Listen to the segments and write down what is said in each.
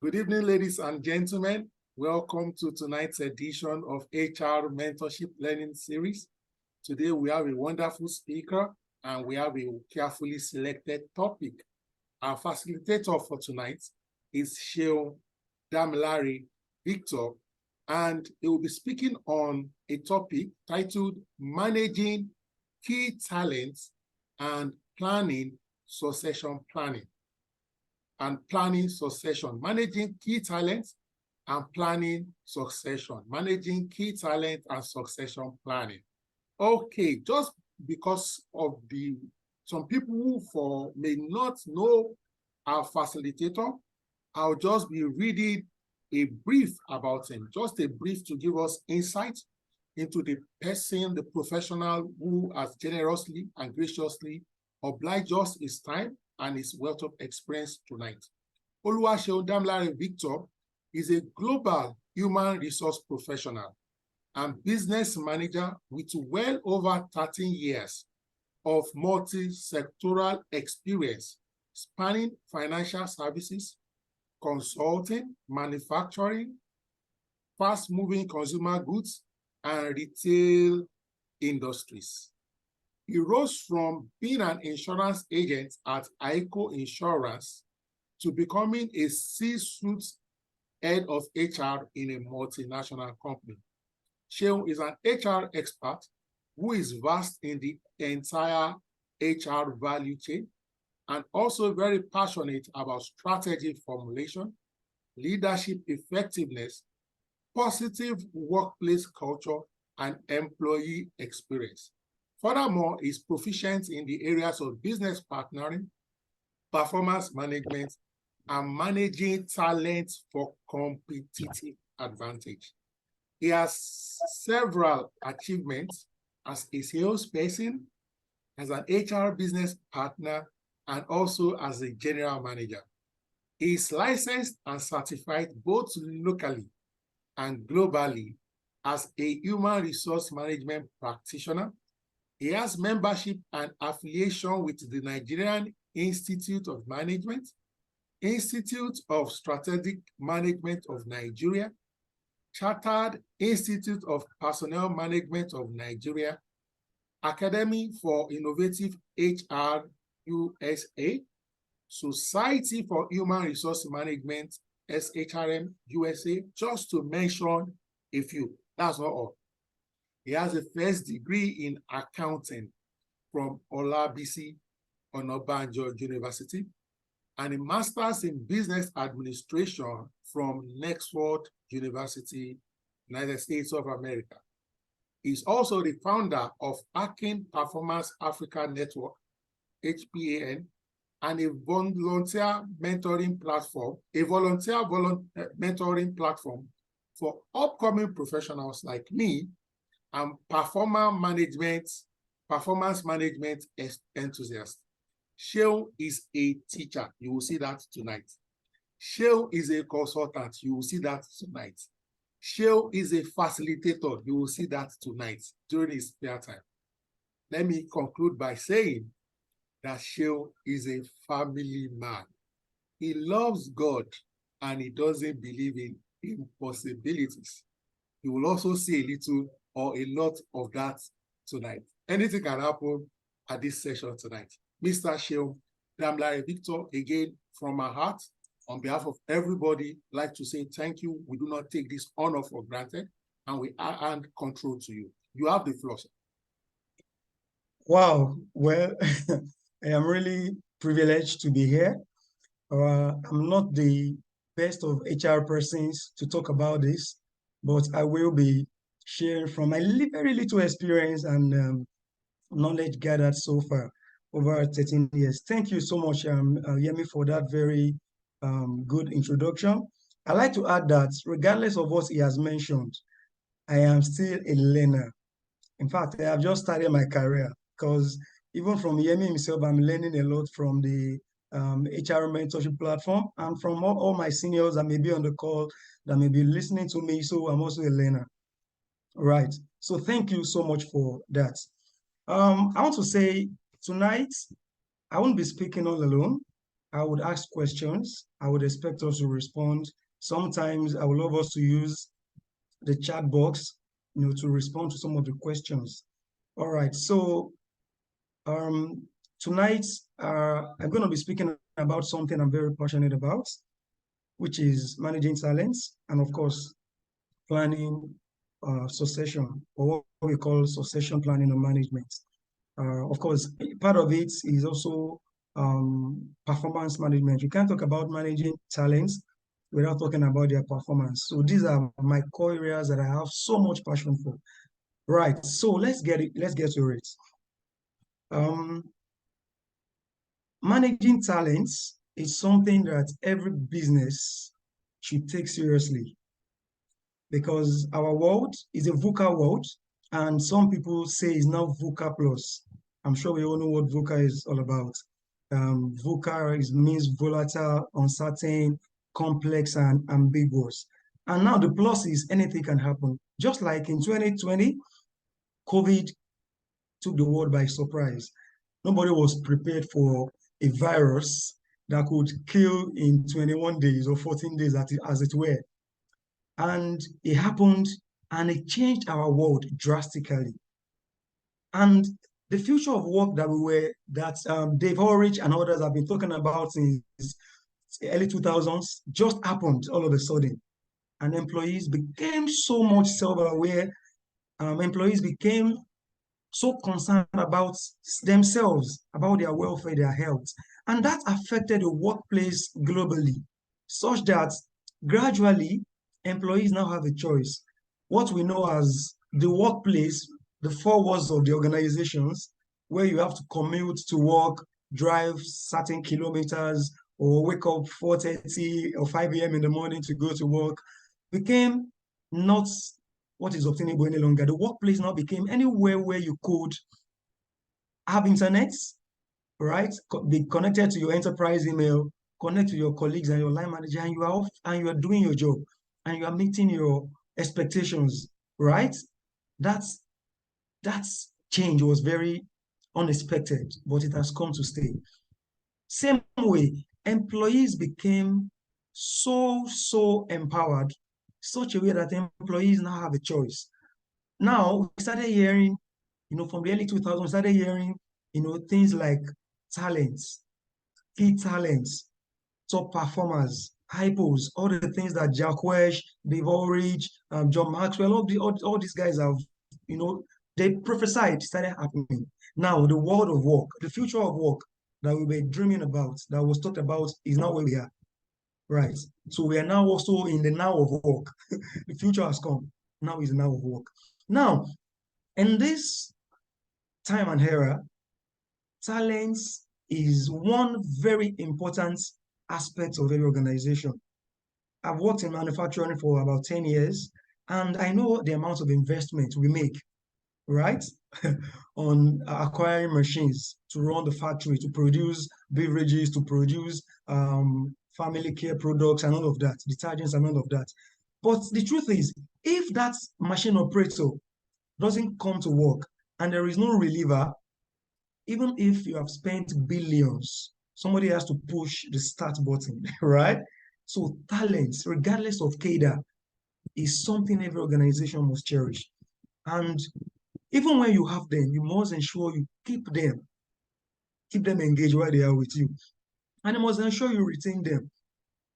Good evening, ladies and gentlemen. Welcome to tonight's edition of HR Mentorship Learning Series. Today, we have a wonderful speaker and we have a carefully selected topic. Our facilitator for tonight is Seun Damilare Victor, and he will be speaking on a topic titled Managing Key Talents and Planning Succession Planning. Planning succession, managing key talents and planning succession, managing key talent and succession planning. Okay, just because of some people who may not know our facilitator, I'll just be reading a brief about him, just a brief to give us insight into the person, the professional who has generously and graciously obliged us his time and his wealth of experience tonight. Oluwaseun Damilare Victor is a global human resource professional and business manager with well over 13 years of multi-sectoral experience spanning financial services, consulting, manufacturing, fast-moving consumer goods, and retail industries. He rose from being an insurance agent at AICO Insurance to becoming a C-suite head of HR in a multinational company. Seun is an HR expert who is vast in the entire HR value chain and also very passionate about strategy formulation, leadership effectiveness, positive workplace culture, and employee experience. Furthermore, is proficient in the areas of business partnering, performance management, and managing talent for competitive advantage. He has several achievements as a salesperson, as an HR business partner, and also as a general manager. He is licensed and certified both locally and globally as a human resource management practitioner. He has membership and affiliation with the Nigerian Institute of Management, Institute of Strategic Management of Nigeria, Chartered Institute of Personnel Management of Nigeria, Academy for Innovative HR USA, Society for Human Resource Management, SHRM USA, just to mention a few. That's not all. He has a first degree in accounting from Olabisi Onabanjo University and a master's in business administration from Nexford University, United States of America. He's also the founder of Hacking Performance Africa Network, HPAN, and a volunteer mentoring platform, mentoring platform for upcoming professionals like me and performance management enthusiasts. Seun is a teacher. You will see that tonight. Seun is a consultant. You will see that tonight. Seun is a facilitator. You will see that tonight during his spare time. Let me conclude by saying that Seun is a family man. He loves God and he doesn't believe in impossibilities. You will also see a little or a lot of that tonight. Anything can happen at this session tonight. Mr. Seun Damilare Victor, again, from my heart, on behalf of everybody, like to say thank you. We do not take this honor for granted, and we hand control to you. You have the floor, sir. Wow, well, I am really privileged to be here. I'm not the best of HR persons to talk about this, but I will be sharing from my very little experience and knowledge gathered so far over 13 years. Thank you so much, Yemi, for that very good introduction. I'd like to add that regardless of what he has mentioned, I am still a learner. In fact, I have just started my career because even from Yemi himself, I'm learning a lot from the HR mentorship platform and from all my seniors that may be on the call, that may be listening to me. So I'm also a learner. Right. So thank you so much for that. I want to say tonight, I won't be speaking all alone. I would ask questions. I would expect us to respond. Sometimes I would love us to use the chat box, to respond to some of the questions. All right, so tonight I'm going to be speaking about something I'm very passionate about, which is managing talents and, of course, planning succession, or what we call succession planning or management. Of course, part of it is also performance management. You can't talk about managing talents without talking about their performance. So these are my core areas that I have so much passion for. Right. So let's get to it. Managing talents is something that every business should take seriously, because our world is a VUCA world, and some people say it's now VUCA plus. I'm sure we all know what VUCA is all about. VUCA means volatile, uncertain, complex, and ambiguous. And now the plus is anything can happen. Just like in 2020, COVID took the world by surprise. Nobody was prepared for a virus that could kill in 21 days or 14 days, as it were. And it happened, and it changed our world drastically. And the future of work that Dave Ulrich and others have been talking about since early 2000s just happened all of a sudden. And employees became so much self-aware. Employees became so concerned about themselves, about their welfare, their health. And that affected the workplace globally, such that gradually employees now have a choice. What we know as the workplace, the four walls of the organizations, where you have to commute to work, drive certain kilometers, or wake up 4:30 or 5 a.m. in the morning to go to work, became not what is obtainable any longer. The workplace now became anywhere where you could have internet, right? Be connected to your enterprise email, connect to your colleagues and your line manager, and you are off and you are doing your job and you are meeting your expectations, right? That's change was very unexpected, but it has come to stay. Same way, employees became so empowered, such a way that employees now have a choice. Now we started hearing, from the early 2000s, we started hearing, things like talents, key talents, top performers, hypos, all the things that Jack Welch, Dave Ulrich, John Maxwell, all these guys have, they prophesied started happening. Now the world of work, the future of work that we were dreaming about, that was talked about, is now where we are. Right. So we are now also in the now of work. The future has come. Now is the now of work. Now, in this time and era, talents is one very important aspect of every organization. I've worked in manufacturing for about 10 years, and I know the amount of investment we make, right, on acquiring machines to run the factory, to produce beverages, to produce family care products and all of that, detergents and all of that. But the truth is, if that machine operator doesn't come to work and there is no reliever, even if you have spent billions, somebody has to push the start button, right? So talents, regardless of cadre, is something every organization must cherish. And even when you have them, you must ensure you keep them engaged while they are with you. And you must ensure you retain them.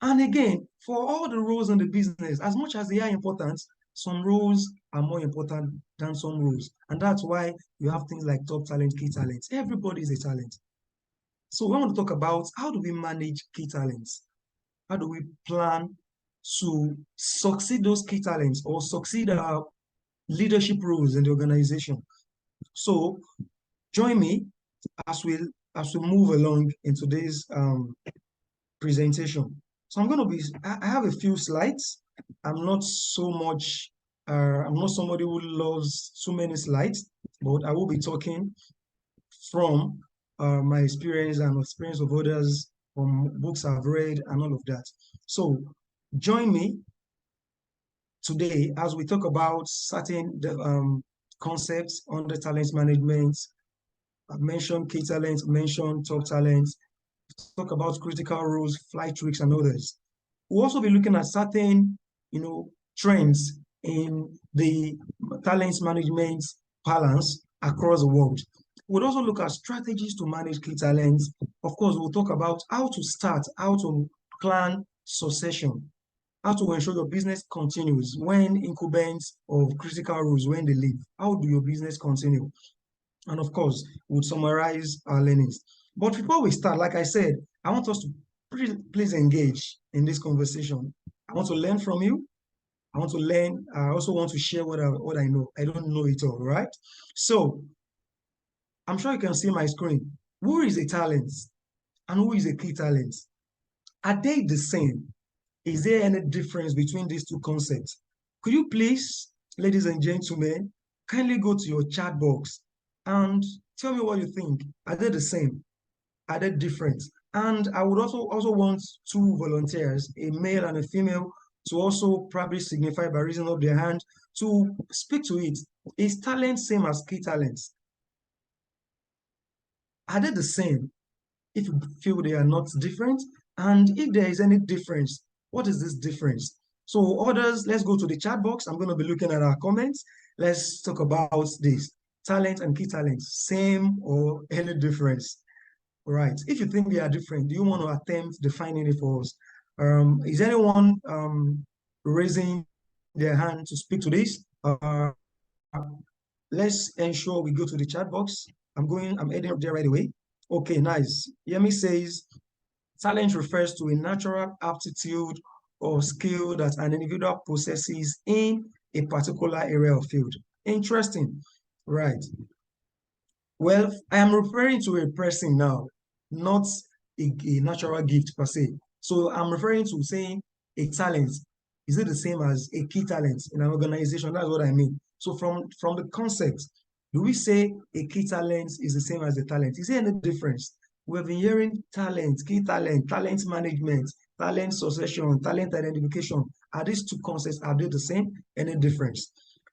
And again, for all the roles in the business, as much as they are important, some roles are more important than some roles. And that's why you have things like top talent, key talents. Everybody is a talent. So we want to talk about how do we manage key talents? How do we plan to succeed those key talents or succeed our leadership roles in the organization? So join me as we move along in today's presentation. So I have a few slides. I'm not somebody who loves too many slides, but I will be talking from my experience and experience of others, from books I've read and all of that. So join me today as we talk about certain concepts under talent management. I've mentioned key talents, mentioned top talents, talk about critical roles, flight tricks, and others. We'll also be looking at certain, trends in the talent management balance across the world. We'll also look at strategies to manage key talents. Of course, we'll talk about how to start, how to plan succession, how to ensure your business continues when incumbents of critical roles, when they leave. How do your business continue? And of course, we'll summarize our learnings. But before we start, like I said, I want us to please engage in this conversation. I want to learn from you. I want to learn. I also want to share what I know. I don't know it all, right? So I'm sure you can see my screen. Who is a talent and who is a key talent? Are they the same? Is there any difference between these two concepts? Could you please, ladies and gentlemen, kindly go to your chat box and tell me what you think? Are they the same? Are they different? And I would also want two volunteers, a male and a female, to also probably signify by raising up their hand to speak to it. Is talent same as key talents? Are they the same? If you feel they are not different, and if there is any difference, what is this difference? So others, let's go to the chat box. I'm going to be looking at our comments. Let's talk about this. Talent and key talent, same or any difference? Right. If you think they are different, do you want to attempt defining it for us? Is anyone raising their hand to speak to this? Let's ensure we go to the chat box. I'm heading up there right away. Okay, nice. Yemi says, talent refers to a natural aptitude or skill that an individual possesses in a particular area of field. Interesting, right? Well, I am referring to a person now, not a natural gift per se. So I'm referring to saying a talent. Is it the same as a key talent in an organization? That's what I mean. So from the concept, do we say a key talent is the same as a talent? Is there any difference? We've been hearing talent, key talent, talent management, talent succession, talent identification. Are these two concepts, are they the same? Any difference?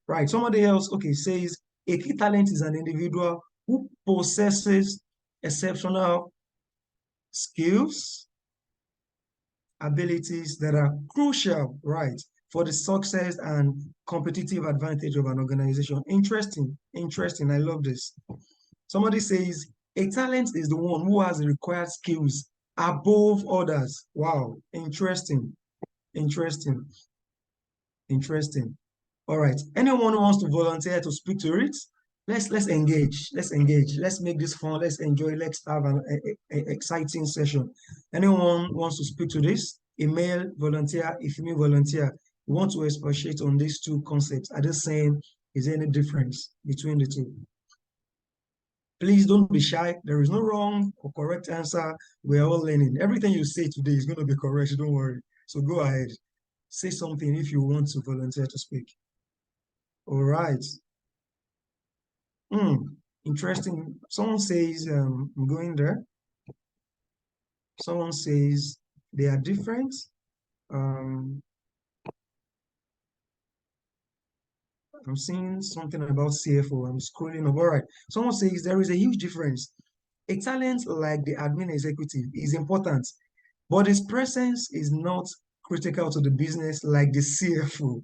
Right. Somebody else, okay, says a key talent is an individual who possesses exceptional skills, abilities that are crucial, right, for the success and competitive advantage of an organization. Interesting, interesting. I love this. Somebody says a talent is the one who has the required skills above others. Wow, interesting, interesting, interesting. All right. Anyone who wants to volunteer to speak to it? Let's engage. Let's engage. Let's make this fun. Let's enjoy. Let's have an exciting session. Anyone wants to speak to this? A male volunteer, a female volunteer. We want to expatiate on these two concepts. Are they saying is there any difference between the two? Please don't be shy. There is no wrong or correct answer. We're all learning. Everything you say today is going to be correct. Don't worry. So go ahead. Say something if you want to volunteer to speak. All right. Interesting. Someone says, I'm going there. Someone says they are different. I'm seeing something about CFO. I'm scrolling up. All right. Someone says there is a huge difference. A talent like the admin executive is important, but his presence is not critical to the business like the CFO.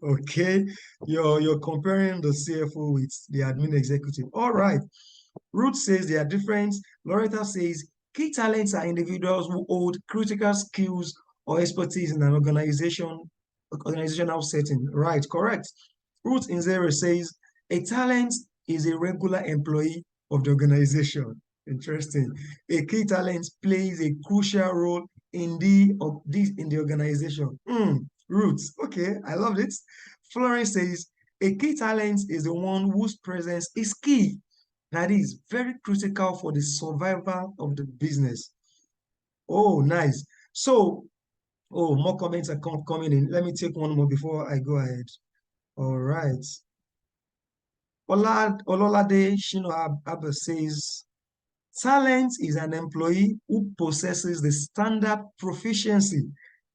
Okay. You're comparing the CFO with the admin executive. All right. Ruth says they are different. Loretta says key talents are individuals who hold critical skills or expertise in an organizational setting. Right, correct. Ruth Inzere says a talent is a regular employee of the organization. Interesting. A key talent plays a crucial role in the organization. Ruth, okay, I love it. Florence says a key talent is the one whose presence is key. That is very critical for the survival of the business. Oh, nice. So, more comments are coming in. Let me take one more before I go ahead. All right. Ololade Shino Abba says, talent is an employee who possesses the standard proficiency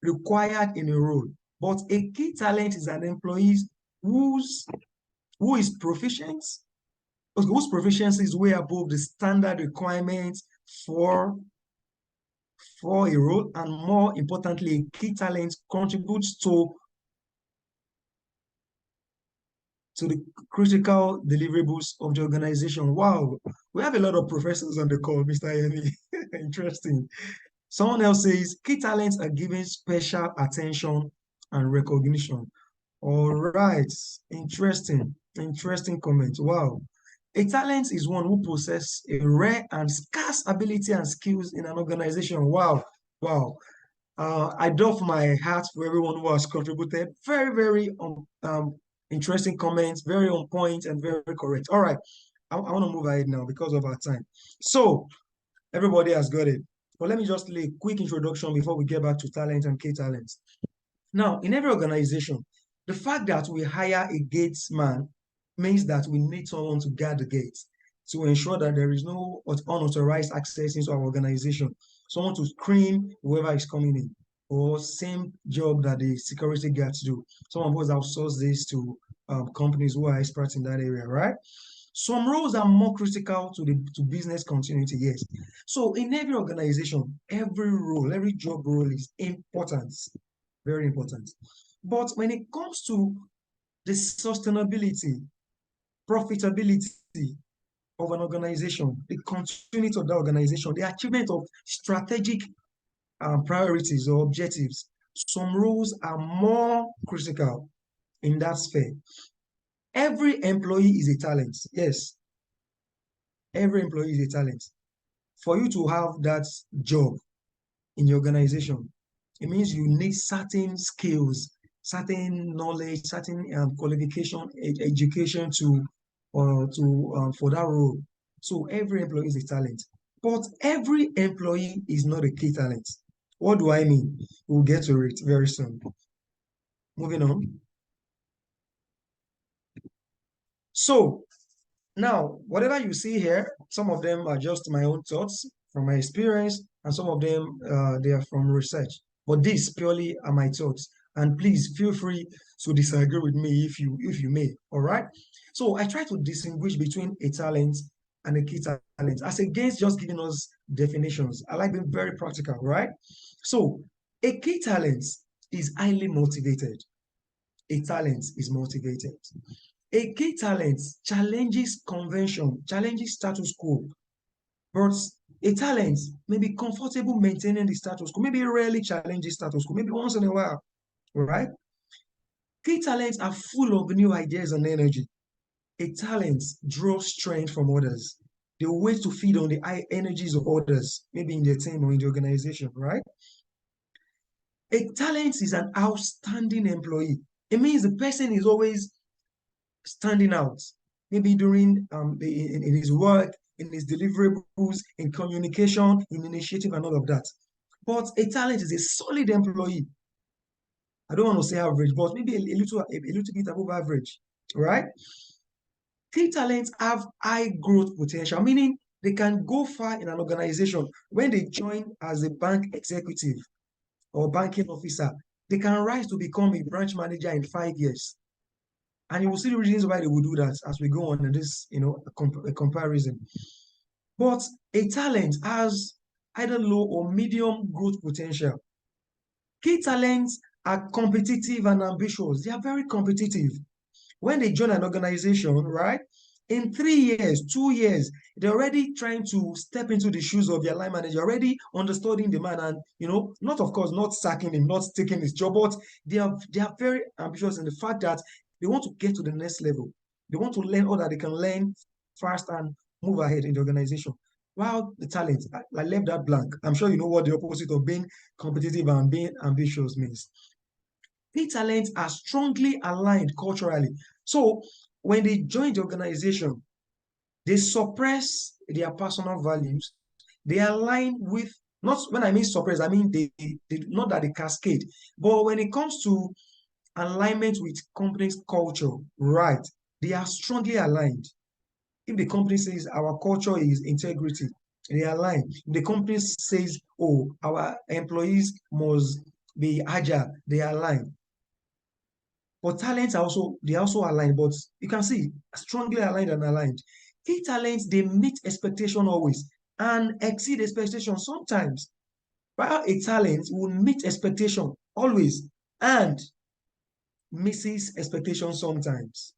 required in a role. But a key talent is an employee who is proficient, whose proficiency is way above the standard requirements for for a role, and more importantly, key talent contributes to the critical deliverables of the organization. Wow, we have a lot of professors on the call, Mr. Yemi. Interesting. Someone else says key talents are given special attention and recognition. All right, interesting comment. Wow. A talent is one who possesses a rare and scarce ability and skills in an organization. Wow, wow. I doff my hat for everyone who has contributed. Very, very interesting comments, very on point and very, very correct. All right, I want to move ahead now because of our time. So everybody has got it. But let me just lay a quick introduction before we get back to talent and key talents. Now, in every organization, the fact that we hire a gatesman means that we need someone to guard the gates to ensure that there is no unauthorized access into our organization, someone to screen whoever is coming in, or same job that the security guards do. Some of us outsource this to companies who are experts in that area, right? Some roles are more critical to business continuity, yes. So in every organization, every role, every job role is important, very important. But when it comes to the sustainability, profitability of an organization, the continuity of the organization, the achievement of strategic priorities or objectives, some roles are more critical in that sphere. Every employee is a talent. Yes, every employee is a talent. For you to have that job in your organization, it means you need certain skills, certain knowledge, certain qualification, education for that role. So every employee is a talent, but every employee is not a key talent. What do I mean? We'll get to it very soon. Moving on. So now, whatever you see here, some of them are just my own thoughts from my experience, and some of them they are from research. But these purely are my thoughts. And please feel free to disagree with me if you may. All right. So I try to distinguish between a talent and a key talent, as against just giving us definitions. I like being very practical, right? So a key talent is highly motivated. A talent is motivated. A key talent challenges convention, challenges status quo, but a talent may be comfortable maintaining the status quo, maybe rarely challenges status quo, maybe once in a while, right? Key talents are full of new ideas and energy. A talent draws strength from others. They wait to feed on the high energies of others, maybe in their team or in the organization, right? A talent is an outstanding employee. It means the person is always standing out, maybe during in his work, in his deliverables, in communication, in initiative, and all of that. But a talent is a solid employee. I don't want to say average, but maybe a little bit above average, right? Key talents have high growth potential, meaning they can go far in an organization. When they join as a bank executive or banking officer, they can rise to become a branch manager in 5 years. And you will see the reasons why they will do that as we go on in this, a comparison. But a talent has either low or medium growth potential. Key talents are competitive and ambitious. They are very competitive. When they join an organization, right, in 3 years, 2 years, they're already trying to step into the shoes of their line manager, already understanding the man, and not, of course, not sacking him, not taking his job, but they are very ambitious in the fact that they want to get to the next level. They want to learn all that they can learn fast and move ahead in the organization. While the talent, I left that blank. I'm sure you know what the opposite of being competitive and being ambitious means. Key talents are strongly aligned culturally. So when they join the organization, they suppress their personal values. They align with, not when I mean suppress, I mean they not that they cascade, but when it comes to alignment with company's culture, right, they are strongly aligned. If the company says our culture is integrity, they align. If the company says, oh, our employees must be agile, they align. But talents are also aligned, but you can see strongly aligned and aligned. Key talents, they meet expectation always and exceed expectation sometimes. While a talent will meet expectation always and misses expectation sometimes.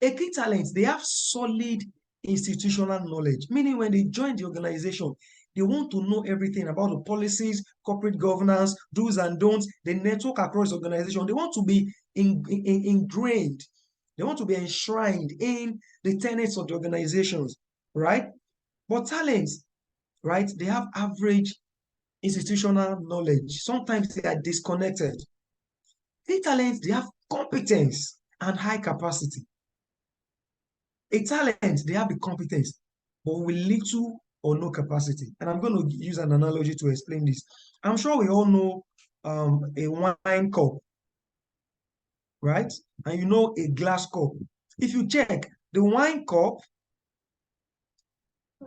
A key talent, they have solid institutional knowledge, meaning when they join the organization, they want to know everything about the policies, corporate governance, do's and don'ts. They network across the organization. They want to be ingrained. They want to be enshrined in the tenets of the organizations, right? But talents, right, they have average institutional knowledge. Sometimes they are disconnected. Key talents, they have competence and high capacity. A talent, they have the competence, but with little or no capacity. And I'm going to use an analogy to explain this. I'm sure we all know a wine cup, right? And you know a glass cup. If you check, the wine cup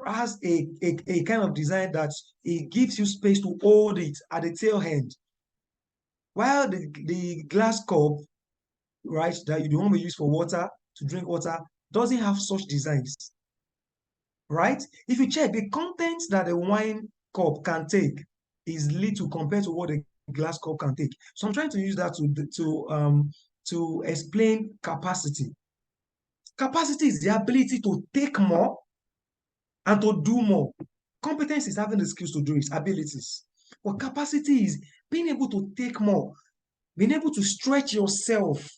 has a kind of design that it gives you space to hold it at the tail end. While the glass cup, right, that you want to use for water, to drink water, doesn't have such designs, right? If you check, the content that a wine cup can take is little compared to what a glass cup can take. So I'm trying to use that to explain capacity. Capacity is the ability to take more and to do more. Competence is having the skills to do it, abilities. But capacity is being able to take more, being able to stretch yourself.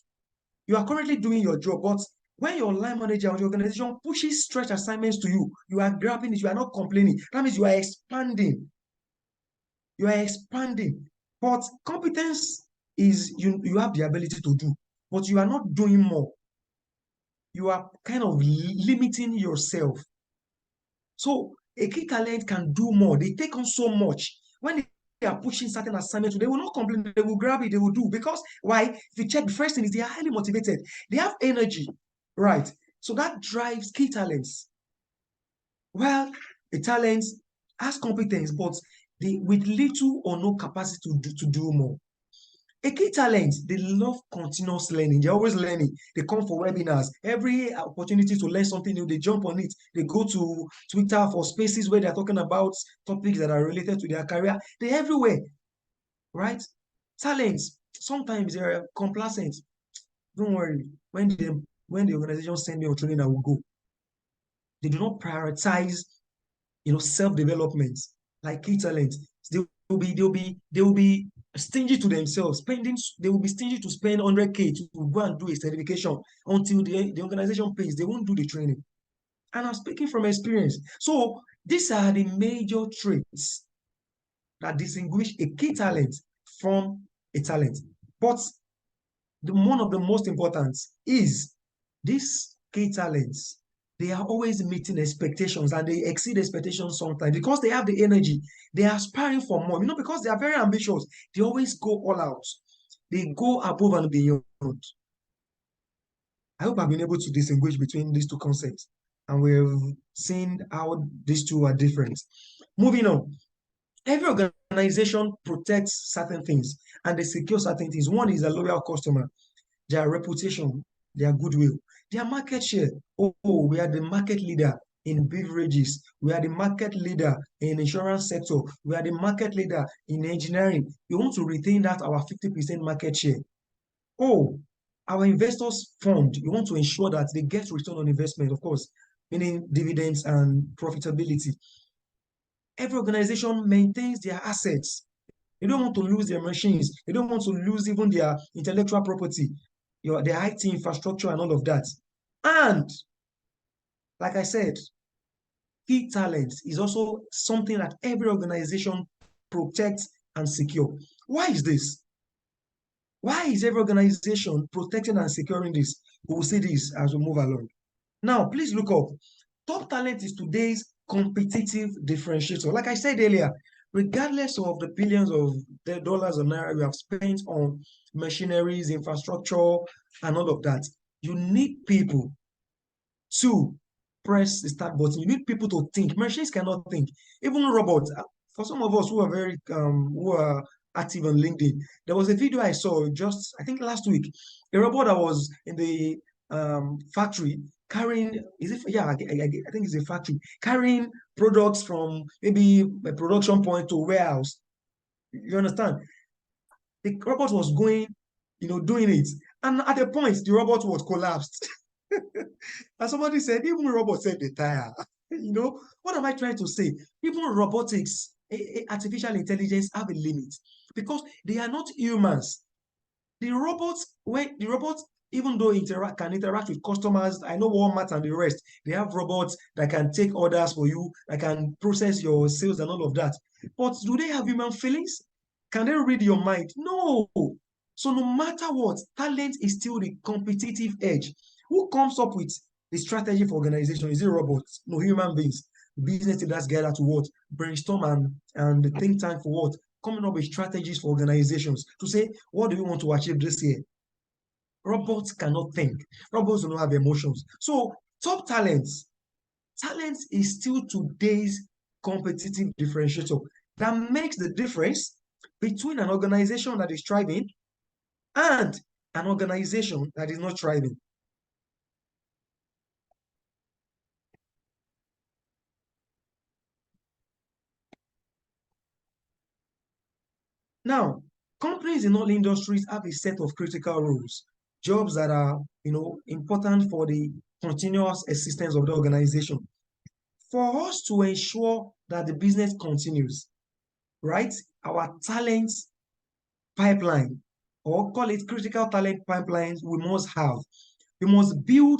You are currently doing your job, but when your line manager or the organization pushes stretch assignments to you, you are grabbing it, you are not complaining. That means you are expanding. You are expanding. But competence is you have the ability to do, but you are not doing more. You are kind of limiting yourself. So a key talent can do more. They take on so much. When they are pushing certain assignments, they will not complain, they will grab it, they will do. Because why? If you check, the first thing is they are highly motivated. They have energy, right? So that drives key talents. Well, a talent has competence, but they with little or no capacity to do more. A key talent, they love continuous learning. They're always learning. They come for webinars. Every opportunity to learn something new, they jump on it. They go to Twitter for spaces where they're talking about topics that are related to their career. They're everywhere, right? Talents, sometimes they're complacent. Don't worry. When the organization send me on training, I will go. They do not prioritize, self-development like key talent. They will be stingy to themselves, they will be stingy to spend 100K to go and do a certification until the organization pays. They won't do the training. And I'm speaking from experience. So these are the major traits that distinguish a key talent from a talent. But one of the most important is these key talents. They are always meeting expectations and they exceed expectations sometimes because they have the energy. They are aspiring for more, because they are very ambitious. They always go all out. They go above and beyond. I hope I've been able to distinguish between these two concepts and we've seen how these two are different. Moving on. Every organization protects certain things and they secure certain things. One is a loyal customer, their reputation, their goodwill, their market share. Oh, we are the market leader in beverages. We are the market leader in insurance sector. We are the market leader in engineering. We want to retain that our 50% market share. Oh, our investors fund, you want to ensure that they get return on investment, of course, meaning dividends and profitability. Every organization maintains their assets. They don't want to lose their machines. They don't want to lose even their intellectual property, their IT infrastructure and all of that. And like I said, key talent is also something that every organization protects and secure. Why is this? Why is every organization protecting and securing this? We will see this as we move along. Now, please look up. Top talent is today's competitive differentiator. Like I said earlier, regardless of the billions of dollars or naira we have spent on machineries, infrastructure, and all of that, you need people to press the start button. You need people to think. Machines cannot think. Even robots. For some of us who are active on LinkedIn, there was a video I saw just, I think last week, a robot that was in the factory carrying, I think it's a factory, carrying products from maybe a production point to a warehouse. You understand? The robot was going, doing it. And at a point, the robot was collapsed. And somebody said, even robots said they tire. What am I trying to say? Even robotics, artificial intelligence have a limit because they are not humans. The robots, even though can interact with customers, I know Walmart and the rest, they have robots that can take orders for you, that can process your sales and all of that. But do they have human feelings? Can they read your mind? No. So no matter what, talent is still the competitive edge. Who comes up with the strategy for organization? Is it robots? No, human beings. Business leaders gather to what? Brainstorm and the think tank for what? Coming up with strategies for organizations to say, what do we want to achieve this year? Robots cannot think. Robots do not have emotions. So top talents is still today's competitive differentiator that makes the difference between an organization that is thriving and an organization that is not thriving. Now, companies in all industries have a set of critical rules, jobs that are, important for the continuous existence of the organization. For us to ensure that the business continues, right? Our talent pipeline, or call it critical talent pipelines, we must have. We must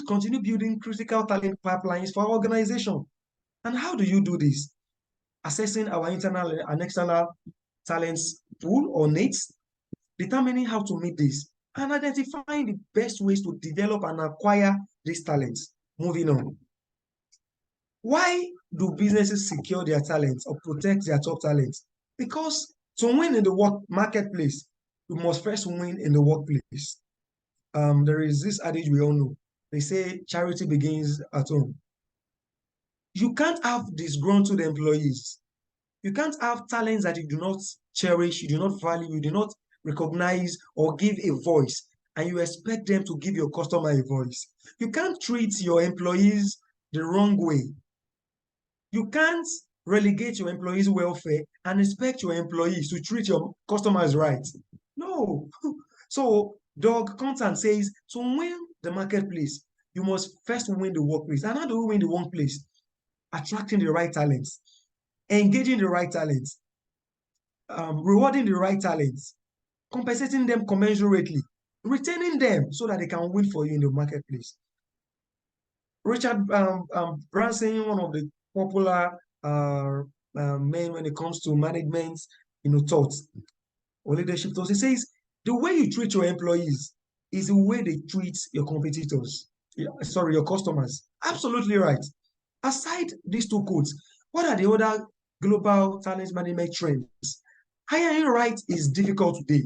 continue building critical talent pipelines for our organization. And how do you do this? Assessing our internal and external talents pool or needs, determining how to meet this, and identifying the best ways to develop and acquire these talents. Moving on. Why do businesses secure their talents or protect their top talents? Because to win in the marketplace, you must first win in the workplace. There is this adage we all know. They say charity begins at home. You can't have disgruntled employees. You can't have talents that you do not cherish, you do not value, you do not recognize or give a voice, and you expect them to give your customer a voice. You can't treat your employees the wrong way. You can't relegate your employees' welfare and expect your employees to treat your customers right. No. So Doug Contant says, to win the marketplace, you must first win the workplace. And how do we win the workplace? Attracting the right talents, engaging the right talents, rewarding the right talents, compensating them commensurately, retaining them so that they can win for you in the marketplace. Richard Branson, one of the popular men when it comes to management, thoughts or leadership thoughts, he says, the way you treat your employees is the way they treat your competitors. Your customers. Absolutely right. Aside these two quotes, what are the other global talent management trends? Hiring right is difficult today.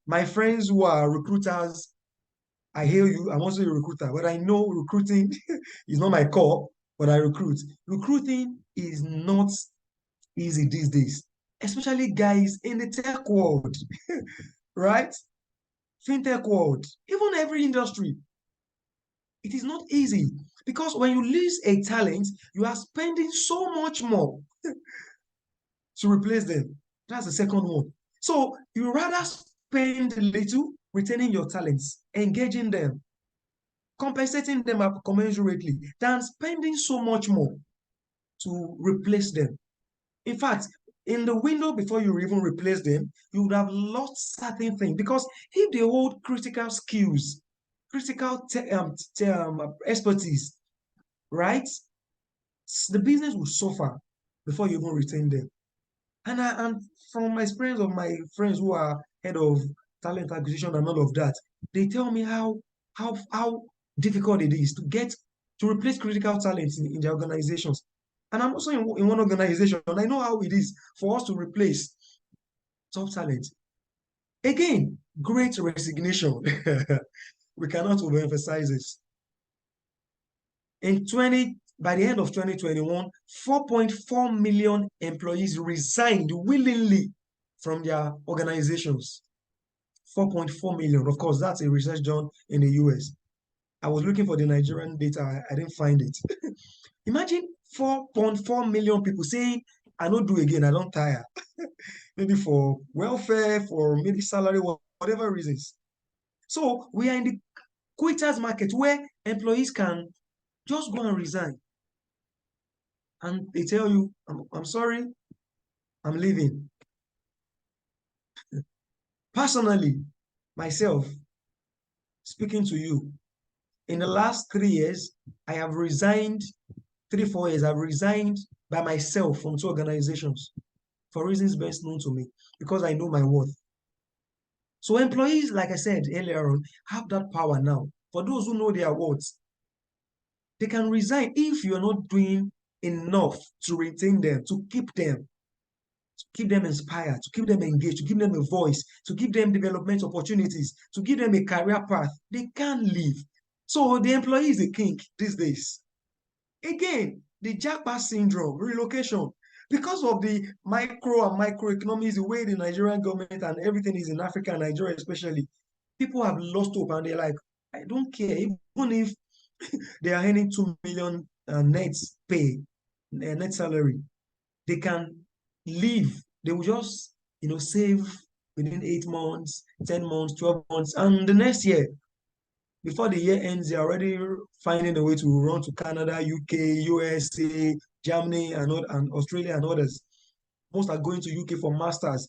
My friends who are recruiters, I hail you. I'm also a recruiter, but I know recruiting is not my core, but I recruit. Recruiting is not easy these days, especially guys in the tech world, right? Fintech world, even every industry. It is not easy because when you lose a talent, you are spending so much more to replace them. That's the second one. So you rather spend a little retaining your talents, engaging them, compensating them commensurately than spending so much more to replace them. In fact, in the window before you even replace them, you would have lost certain things because if they hold critical skills, critical expertise, right? The business will suffer before you even retain them. And from my experience of my friends who are head of talent acquisition and all of that, they tell me how difficult it is to replace critical talents in their organizations. And I'm also in one organization, and I know how it is for us to replace top talent. Again, great resignation. We cannot overemphasize this. By the end of 2021, 4.4 million employees resigned willingly from their organizations. 4.4 million. Of course, that's a research done in the US. I was looking for the Nigerian data. I didn't find it. Imagine 4.4 million people saying, I don't do again, I don't tire. Maybe for welfare, for maybe salary, whatever reasons. So we are in the quitters market where employees can just go and resign. And they tell you, I'm sorry, I'm leaving. Personally, myself, speaking to you, in the last 3 years, I have resigned, 3, 4 years, I've resigned by myself from 2 organizations for reasons best known to me, because I know my worth. So employees, like I said earlier on, have that power now. For those who know their worth, they can resign if you're not doing enough to retain them, to keep them inspired, to keep them engaged, to give them a voice, to give them development opportunities, to give them a career path. They can't leave. So the employee is a king these days. Again, the jackpot syndrome, relocation, because of the micro and microeconomies, the way the Nigerian government and everything is in Africa and Nigeria especially, people have lost hope and they're like, I don't care, even if they are earning 2 million net pay, net salary, they can leave. They will just, save within 8 months, 10 months, 12 months, and the next year, before the year ends, they're already finding a way to run to Canada, UK, USA, Germany, and Australia and others. Most are going to UK for masters.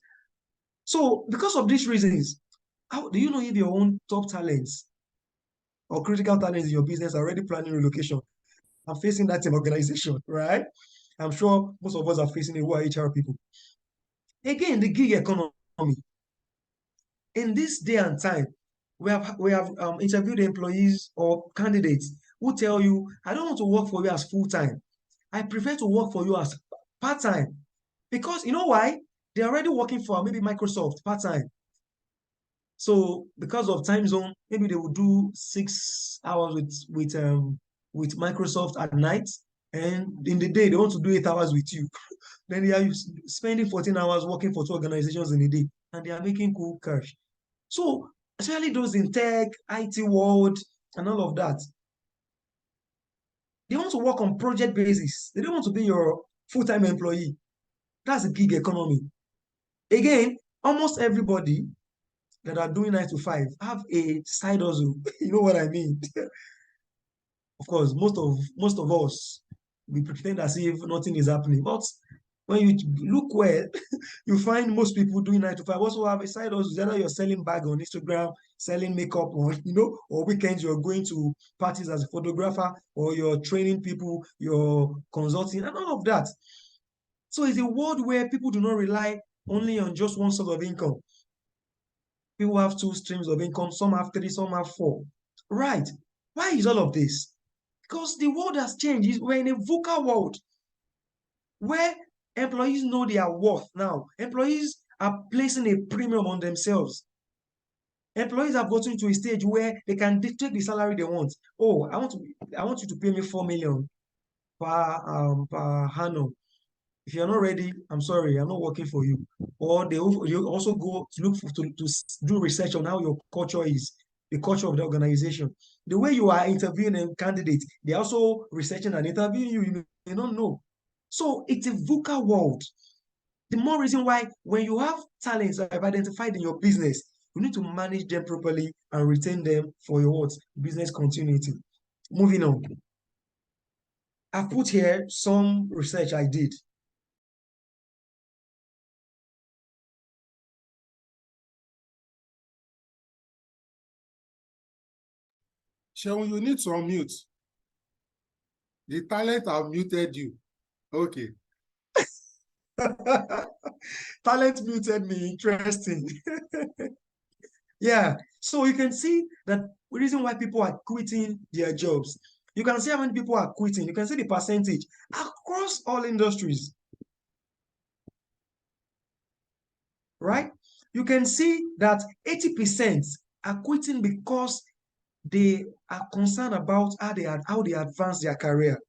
So because of these reasons, how do you know if your own top talents or critical talents in your business are already planning relocation? I'm facing that in organization, right? I'm sure most of us are facing it who are HR people. Again, the gig economy. In this day and time, we have interviewed employees or candidates who tell you, I don't want to work for you as full-time. I prefer to work for you as part-time. Because you know why? They're already working for maybe Microsoft part-time. So because of time zone, maybe they will do 6 hours with Microsoft at night, and in the day they want to do 8 hours with you. Then they are spending 14 hours working for 2 organizations in a day, and they are making cool cash. So especially those in tech, IT world, and all of that, they want to work on project basis. They don't want to be your full-time employee. That's a gig economy. Again, almost everybody that are doing 9 to 5 have a side hustle. You know what I mean? Of course, most of us, we pretend as if nothing is happening. But when you look well, you find most people doing 9 to 5 also have a side hustle. Either you're selling bag on Instagram, selling makeup on, or weekends you're going to parties as a photographer, or you're training people, you're consulting, and all of that. So it's a world where people do not rely only on just one source of income. People have 2 streams of income, some have 3, some have 4. Right. Why is all of this? Because the world has changed. We're in a VUCA world where employees know their worth now. Employees are placing a premium on themselves. Employees have gotten to a stage where they can dictate the salary they want. Oh, I want you to pay me 4 million per annum. If you're not ready, I'm sorry, I'm not working for you. Or they also go to look to do research on how your culture is, the culture of the organization. The way you are interviewing a candidate, they're also researching and interviewing you, you don't know. So it's a VUCA world. The more reason why when you have talents that I've identified in your business, you need to manage them properly and retain them for your business continuity. Moving on. I've put here some research I did. Seun, you need to unmute. The talent have muted you. Okay. Talent muted me. Interesting. Yeah. So you can see that the reason why people are quitting their jobs. You can see how many people are quitting. You can see the percentage across all industries. Right? You can see that 80% are quitting because they are concerned about how they advance their career.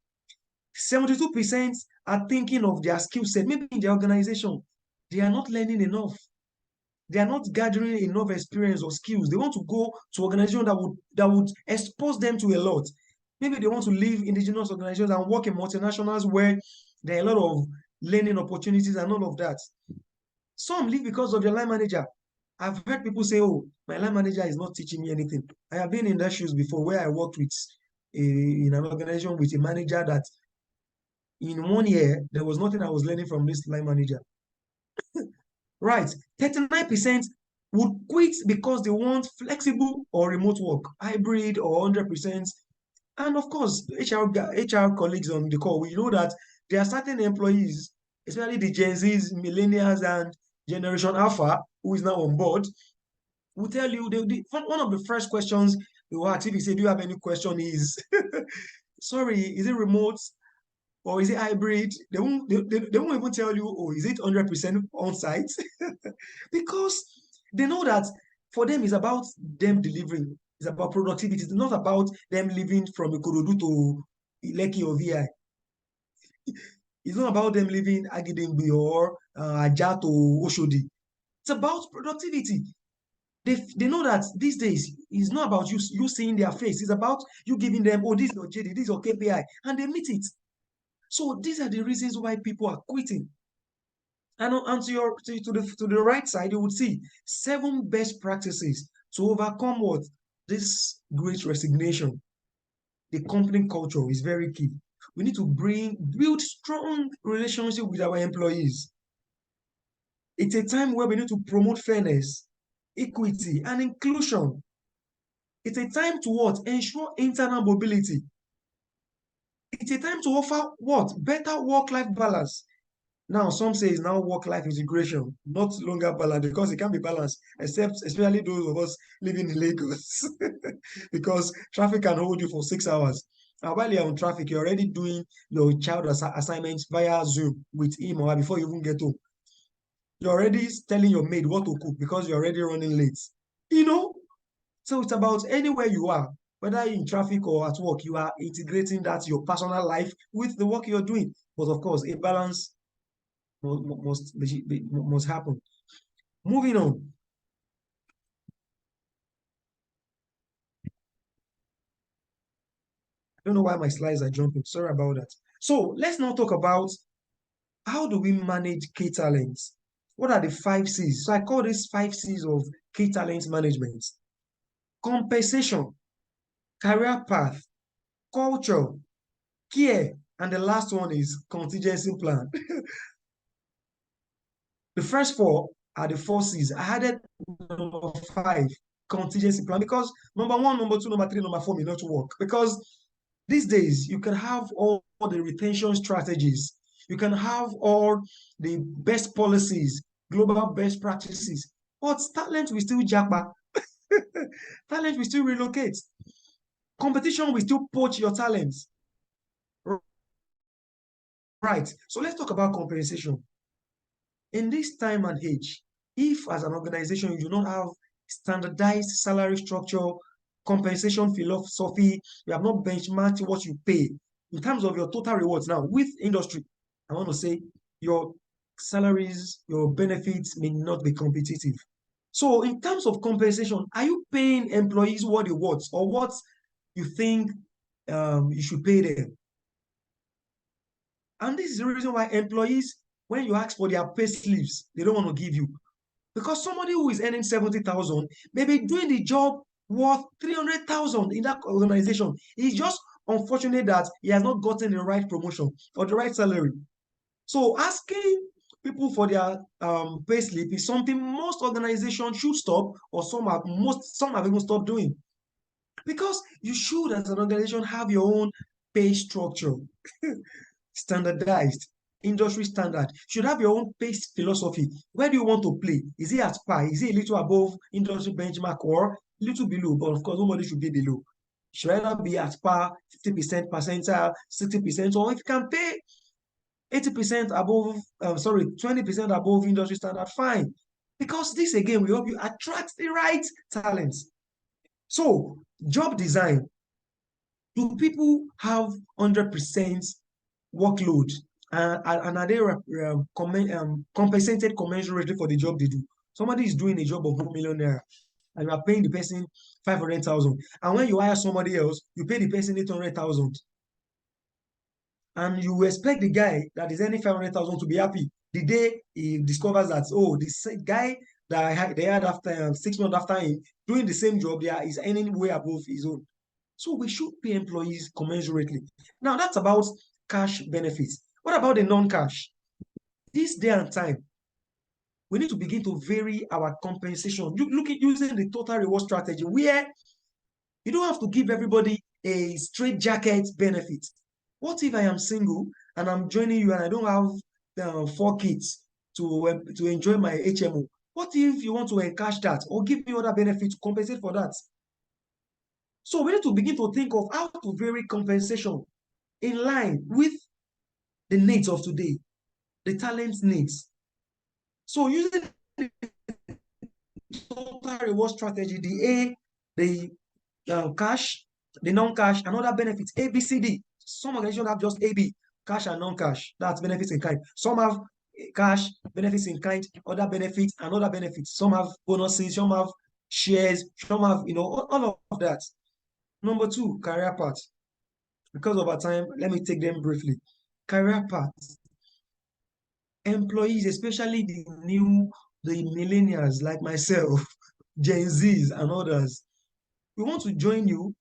72% are thinking of their skill set. Maybe in the organization, they are not learning enough. They are not gathering enough experience or skills. They want to go to organizations that would expose them to a lot. Maybe they want to leave indigenous organizations and work in multinationals where there are a lot of learning opportunities and all of that. Some leave because of your line manager. I've heard people say, oh, my line manager is not teaching me anything. I have been in that shoes before where I worked with in an organization with a manager that in 1 year, there was nothing I was learning from this line manager. Right. 39% would quit because they want flexible or remote work, hybrid or 100%. And of course, HR colleagues on the call, we know that there are certain employees, especially the Gen Zs, millennials, and Generation Alpha, who is now on board, will tell you, one of the first questions they will ask if you say, do you have any question is, sorry, is it remote or is it hybrid? They won't even tell you, oh, is it 100% on-site? Because they know that for them, it's about them delivering. It's about productivity. It's not about them living from Ikorodu to Lekki or VI. It's not about them living Agidingbi or Ajah to Oshodi. It's about productivity. They know that these days it's not about you seeing their face. It's about you giving them, oh, this is your JD, this is your KPI, and they meet it. So these are the reasons why people are quitting. And to the right side, you would see 7 best practices to overcome what this great resignation. The company culture is very key. We need to build strong relationship with our employees. It's a time where we need to promote fairness, equity, and inclusion. It's a time to what? Ensure internal mobility. It's a time to offer what? Better work-life balance. Now, some say it's now work-life integration, not longer balance, because it can't be balanced, except especially those of us living in Lagos, because traffic can hold you for 6 hours. And while you're on traffic, you're already doing your child assignments via Zoom with him or her before you even get home. You're already telling your maid what to cook because you're already running late. You know? So it's about anywhere you are, whether in traffic or at work, you are integrating that your personal life with the work you're doing. But of course, a balance must happen. Moving on. I don't know why my slides are jumping. Sorry about that. So let's now talk about how do we manage key talents? What are the 5 C's? So I call this 5 C's of key talent management. Compensation, career path, culture, care, and the last one is contingency plan. The first 4 are the 4 C's. I added number 5, contingency plan, because number 1, number 2, number 3, number 4 may not work. Because these days, you can have all the retention strategies. You can have all the best policies, global best practices, but talent will still jackpot. Talent will still relocate. Competition will still poach your talents. Right. So let's talk about compensation. In this time and age, if as an organization you do not have standardized salary structure, compensation philosophy, you have not benchmarked what you pay in terms of your total rewards now with industry, I want to say your salaries, your benefits may not be competitive. So in terms of compensation, are you paying employees what they want or what you think you should pay them? And this is the reason why employees, when you ask for their pay slips, they don't want to give you. Because somebody who is earning 70,000 may be doing the job worth 300,000 in that organization. It's just unfortunate that he has not gotten the right promotion or the right salary. So asking people for their pay slip is something most organizations should stop, or some have even stopped doing. Because you should, as an organization, have your own pay structure. Standardized, industry standard. You should have your own pay philosophy. Where do you want to play? Is it at par? Is it a little above industry benchmark or a little below? But of course, nobody should be below. You should either be at par, 50% percentile, 60%, or if you can pay 80% above, 20% above industry standard, fine. Because this again will help you attract the right talents. So, job design. Do people have 100% workload and are they compensated commensurately for the job they do? Somebody is doing a job of 1 million naira and you are paying the person 500,000, and when you hire somebody else, you pay the person 800,000. and you expect the guy that is earning 500,000 to be happy the day he discovers that, oh, this guy that they had after 6 months after him doing the same job, is earning way above his own. So we should pay employees commensurately. Now that's about cash benefits. What about the non-cash? This day and time, we need to begin to vary our compensation. You look at using the total reward strategy, where you don't have to give everybody a straight jacket benefit. What if I am single and I'm joining you and I don't have 4 kids to enjoy my HMO? What if you want to encash that or give me other benefit to compensate for that? So we need to begin to think of how to vary compensation in line with the needs of today, the talent needs. So using the total reward strategy, the cash, the non-cash, and other benefits, A, B, C, D. Some organizations have just A, B, cash and non-cash. That's benefits in kind. Some have cash, benefits in kind, other benefits, and other benefits. Some have bonuses, some have shares, some have, all of that. Number 2, career path. Because of our time, let me take them briefly. Career path. Employees, especially the millennials like myself, Gen Zs and others, we want to join you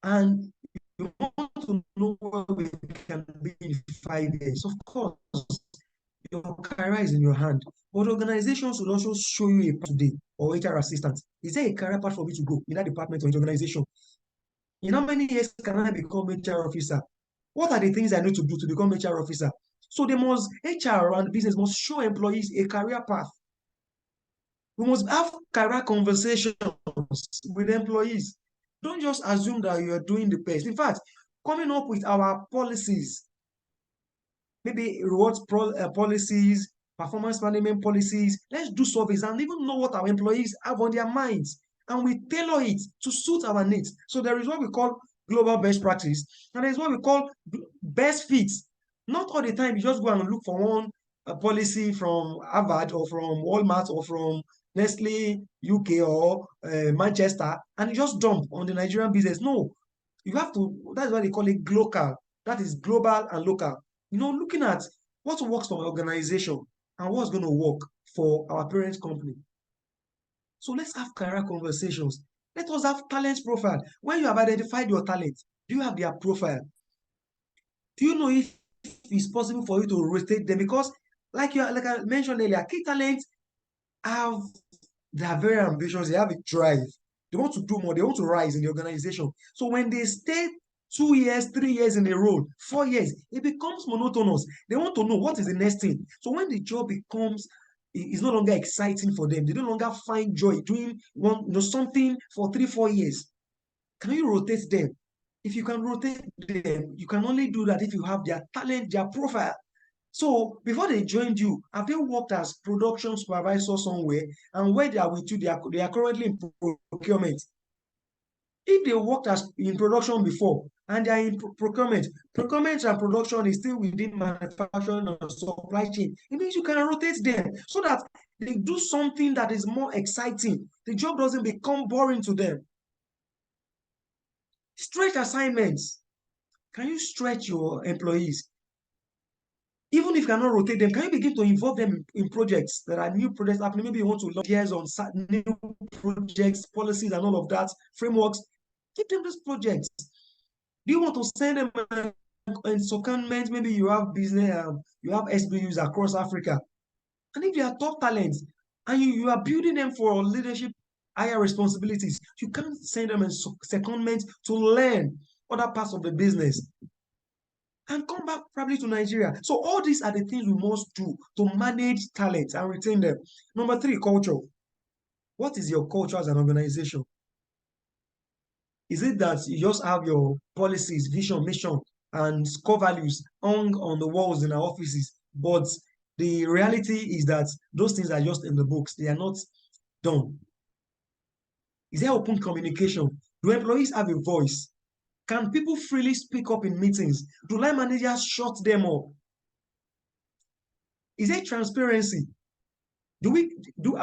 and you want to know where we can be in 5 years. Of course, your career is in your hand, but organizations will also show you a path today, or HR assistant. Is there a career path for me to go in that department or in the organization? In how many years can I become HR officer? What are the things I need to do to become HR officer? So HR and business must show employees a career path. We must have career conversations with employees. Don't just assume that you are doing the best. In fact, coming up with our policies, maybe rewards policies, performance management policies. Let's do surveys and even know what our employees have on their minds. And we tailor it to suit our needs. So there is what we call global best practice, and there is what we call best fits. Not all the time you just go and look for one policy from Harvard or from Walmart or from Nestle UK or Manchester, and you just dump on the Nigerian business. No, you have to, that's why they call it global. That is global and local. Looking at what works for an organization and what's going to work for our parent company. So let's have career conversations. Let us have talent profile. When you have identified your talent, do you have their profile? Do you know if it's possible for you to rotate them? Because like I mentioned earlier, key talents they are very ambitious, they have a drive. They want to do more, they want to rise in the organization. So when they stay 2 years, 3 years in a row, 4 years, it becomes monotonous. They want to know what is the next thing. So when the job is no longer exciting for them, they no longer find joy doing something for 3, 4 years. Can you rotate them? If you can rotate them, you can only do that if you have their talent, their profile. So before they joined you, have they worked as production supervisor somewhere? And where they are with you, they are currently in procurement. If they worked as in production before and they are in procurement and production is still within manufacturing and supply chain, it means you can rotate them so that they do something that is more exciting. The job doesn't become boring to them. Stretch assignments. Can you stretch your employees? Even if you cannot rotate them, can you begin to involve them in projects that are new projects happening? Maybe you want to launch ideas on new projects, policies, and all of that, frameworks. Give them those projects. Do you want to send them in secondment? Maybe you have business, you have SBUs across Africa. And if they are top talents and you are building them for leadership, higher responsibilities, you can't send them in secondment to learn other parts of the business and come back probably to Nigeria. So all these are the things we must do to manage talent and retain them. Number 3, culture. What is your culture as an organization? Is it that you just have your policies, vision, mission, and core values hung on the walls in our offices, but the reality is that those things are just in the books, they are not done? Is there open communication? Do employees have a voice? Can people freely speak up in meetings? Do line managers shut them up? Is there transparency? Are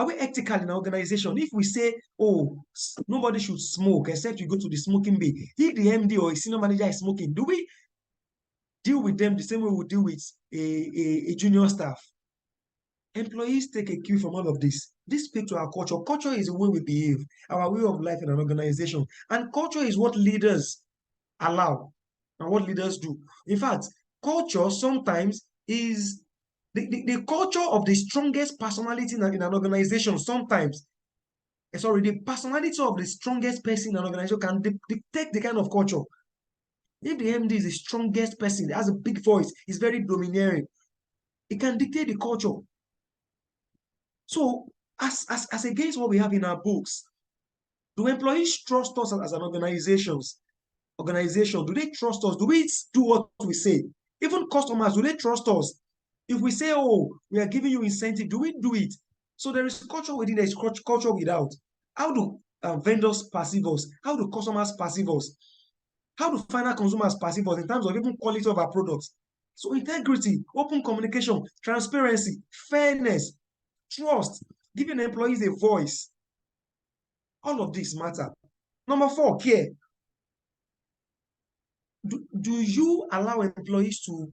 we ethical in our organization? If we say, oh, nobody should smoke except you go to the smoking bay, if the MD or a senior manager is smoking, do we deal with them the same way we deal with a junior staff. Employees take a cue from all of this. This speaks to our culture. Culture is the way we behave, our way of life in an organization. And culture is what leaders allow and what leaders do. In fact, culture sometimes is the culture of the strongest personality in an organization. Sometimes, sorry, the personality of the strongest person in an organization can dictate the kind of culture. If the MD is the strongest person, has a big voice, is very domineering, it can dictate the culture. So, as against what we have in our books, do employees trust us as an organization? Do they trust us? Do we do what we say? Even customers, do they trust us? If we say, oh, we are giving you incentive, do we do it? So there is culture within, there is culture without. How do vendors perceive us? How do customers perceive us? How do final consumers perceive us in terms of even quality of our products? So integrity, open communication, transparency, fairness, trust, giving employees a voice. All of this matter. Number 4, care. Do you allow employees to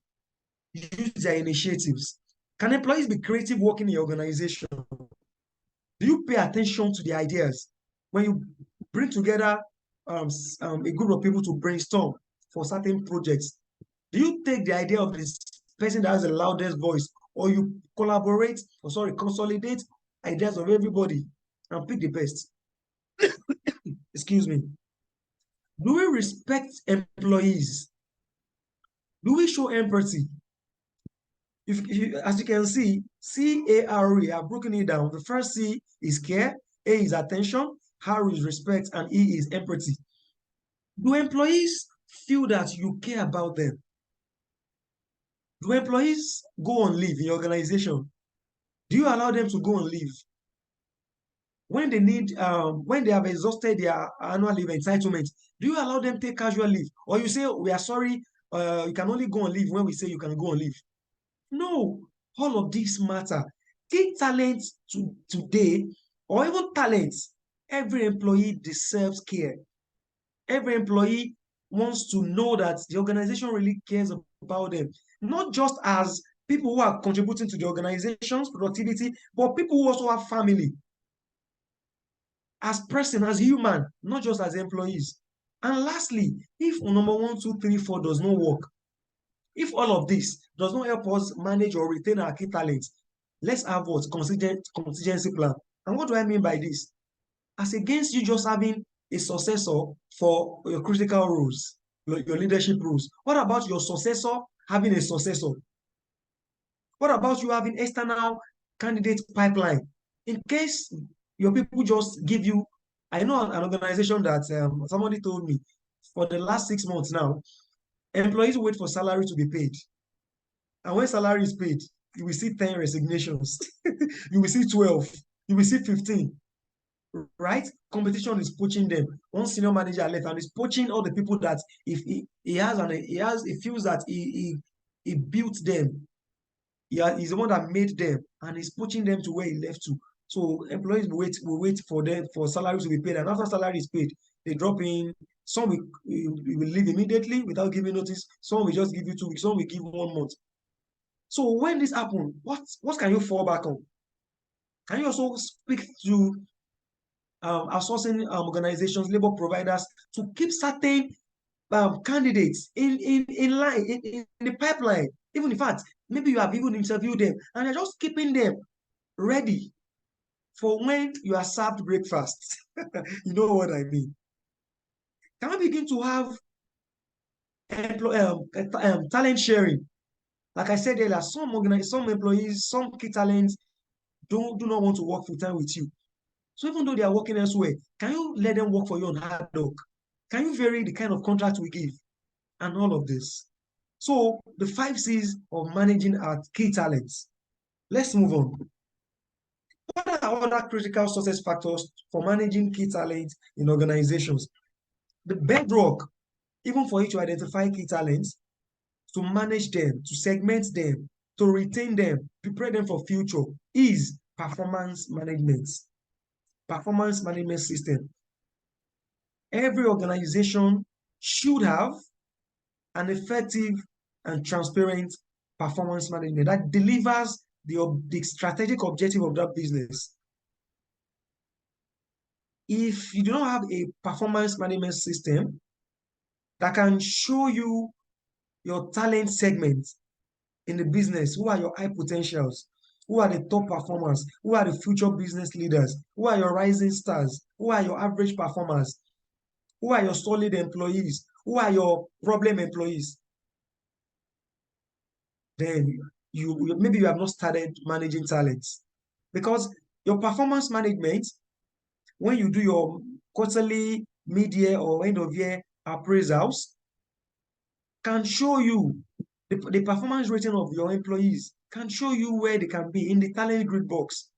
use their initiatives? Can employees be creative working in your organization? Do you pay attention to the ideas? When you bring together a group of people to brainstorm for certain projects, do you take the idea of this person that has the loudest voice, or you consolidate ideas of everybody and pick the best? Excuse me. Do we respect employees? Do we show empathy? As you can see, C-A-R-E, I've broken it down. The first C is care, A is attention, R is respect, and E is empathy. Do employees feel that you care about them? Do employees go on leave in your organization? Do you allow them to go on leave? When they need, when they have exhausted their annual leave entitlement, do you allow them to take casual leave? Or you say, we are sorry, you can only go on leave when we say you can go on leave? No, all of these matter. Key talents today, or even talents, every employee deserves care. Every employee wants to know that the organization really cares about them, not just as people who are contributing to the organization's productivity, but people who also have family, as person, as human, not just as employees. And lastly, if number 1, 2, 3, 4 does not work, if all of this does not help us manage or retain our key talents, let's have what? Contingency plan. And what do I mean by this? As against you just having a successor for your critical roles, your leadership roles, what about your successor having a successor? What about you having external candidate pipeline? In case your people just give you, I know an organization that somebody told me for the last 6 months now, employees wait for salary to be paid. And when salary is paid, you will see 10 resignations. You will see 12. You will see 15. Right? Competition is poaching them. One senior manager left and is poaching all the people that if he feels that he built them. He's the one that made them, and he's poaching them to where he left to. So employees will wait for them for salary to be paid, and after salary is paid, they drop in. Some will leave immediately without giving notice. Some will just give you 2 weeks. Some will give 1 month. So when this happens, what can you fall back on? Can you also speak to outsourcing organizations, labor providers, to keep certain candidates in line, in the pipeline? Even in fact, maybe you have even interviewed them and you're just keeping them ready for when you are served breakfast. You know what I mean? Can we begin to have talent sharing? Like I said earlier, some employees, some key talents do not want to work full time with you. So even though they are working elsewhere, can you let them work for you on hard work? Can you vary the kind of contract we give? And all of this. So the 5 C's of managing our key talents. Let's move on. What are other critical success factors for managing key talents in organizations? The bedrock, even for you to identify key talents, to manage them, to segment them, to retain them, prepare them for future, is performance management. Performance management system. Every organization should have an effective and transparent performance management that delivers the strategic objective of that business. If you do not have a performance management system that can show you your talent segment in the business, who are your high potentials, who are the top performers, who are the future business leaders, who are your rising stars, who are your average performers, who are your solid employees, who are your problem employees, then maybe you have not started managing talents. Because your performance management, when you do your quarterly, mid-year, or end-of-year appraisals, can show you the performance rating of your employees, can show you where they can be in the talent grid box.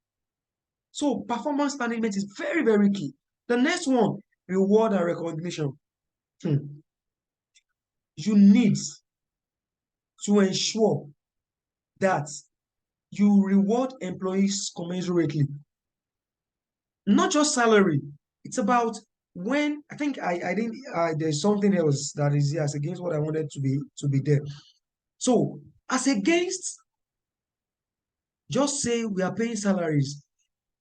So performance management is very, very key. The next one, reward and recognition. You need to ensure that you reward employees commensurately. Not just salary. It's about when I think I didn't there's something else that is as against what I wanted to be there. So as against just say we are paying salaries.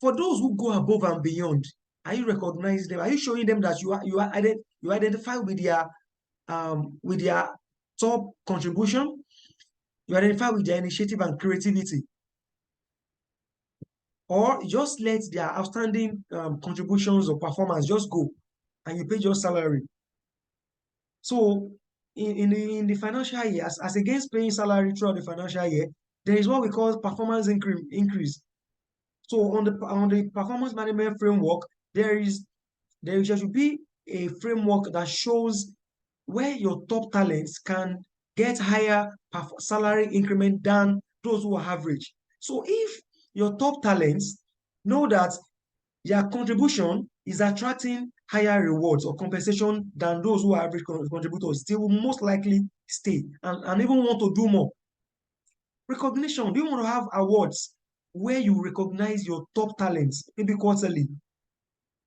For those who go above and beyond, are you recognizing them? Are you showing them that you identify with their top contribution? You identify with their initiative and creativity, or just let their outstanding contributions or performance just go, and you pay just salary. So in the financial year, as against paying salary throughout the financial year, there is what we call performance increase. So on the performance management framework, there should be a framework that shows where your top talents can get higher salary increment than those who are average. So if your top talents know that their contribution is attracting higher rewards or compensation than those who are average contributors, they will most likely stay and even want to do more. Recognition. Do you want to have awards where you recognize your top talents, maybe quarterly,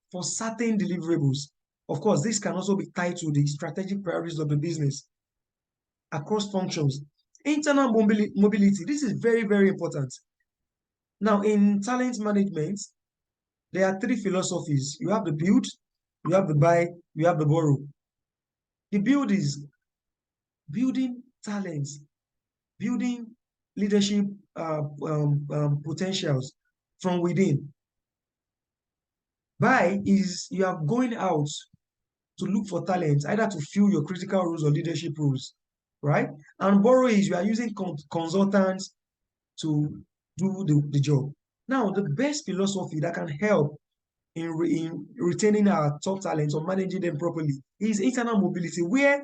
for certain deliverables? Of course, this can also be tied to the strategic priorities of the business across functions. Internal mobility. This is very, very important. Now, in talent management, there are three philosophies. You have the build, you have the buy, you have the borrow. The build is building talents, building leadership potentials from within. Buy is you are going out to look for talent, either to fill your critical roles or leadership roles, right? And borrow is you are using consultants to do the job. Now, the best philosophy that can help in retaining our top talents or managing them properly is internal mobility, where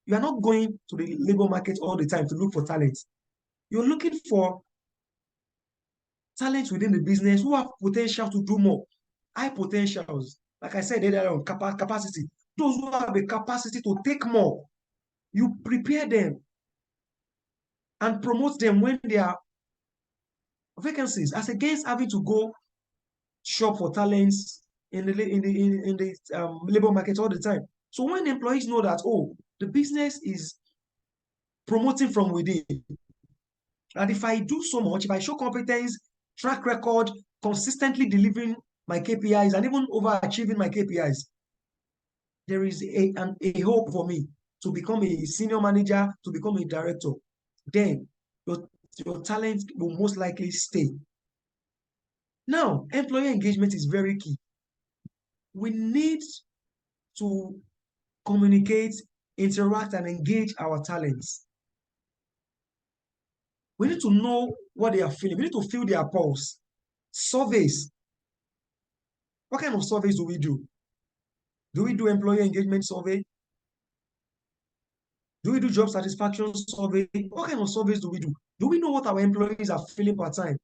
you are not going to the labor market all the time to look for talent. You're looking for talent within the business who have potential to do more, high potentials. Like I said earlier on, capacity. Those who have the capacity to take more, you prepare them and promote them when there are vacancies, as against having to go shop for talents in the labor market all the time. So when employees know that, oh, the business is promoting from within, and if I do so much, if I show competence, track record, consistently delivering my KPIs and even overachieving my KPIs, there is a hope for me to become a senior manager, to become a director. Then your talent will most likely stay. Now, employee engagement is very key. We need to communicate, interact, and engage our talents. We need to know what they are feeling. We need to feel their pulse. Surveys. What kind of surveys do we do? Do we do employee engagement survey? Do we do job satisfaction survey? What kind of surveys do we do? Do we know what our employees are feeling per time?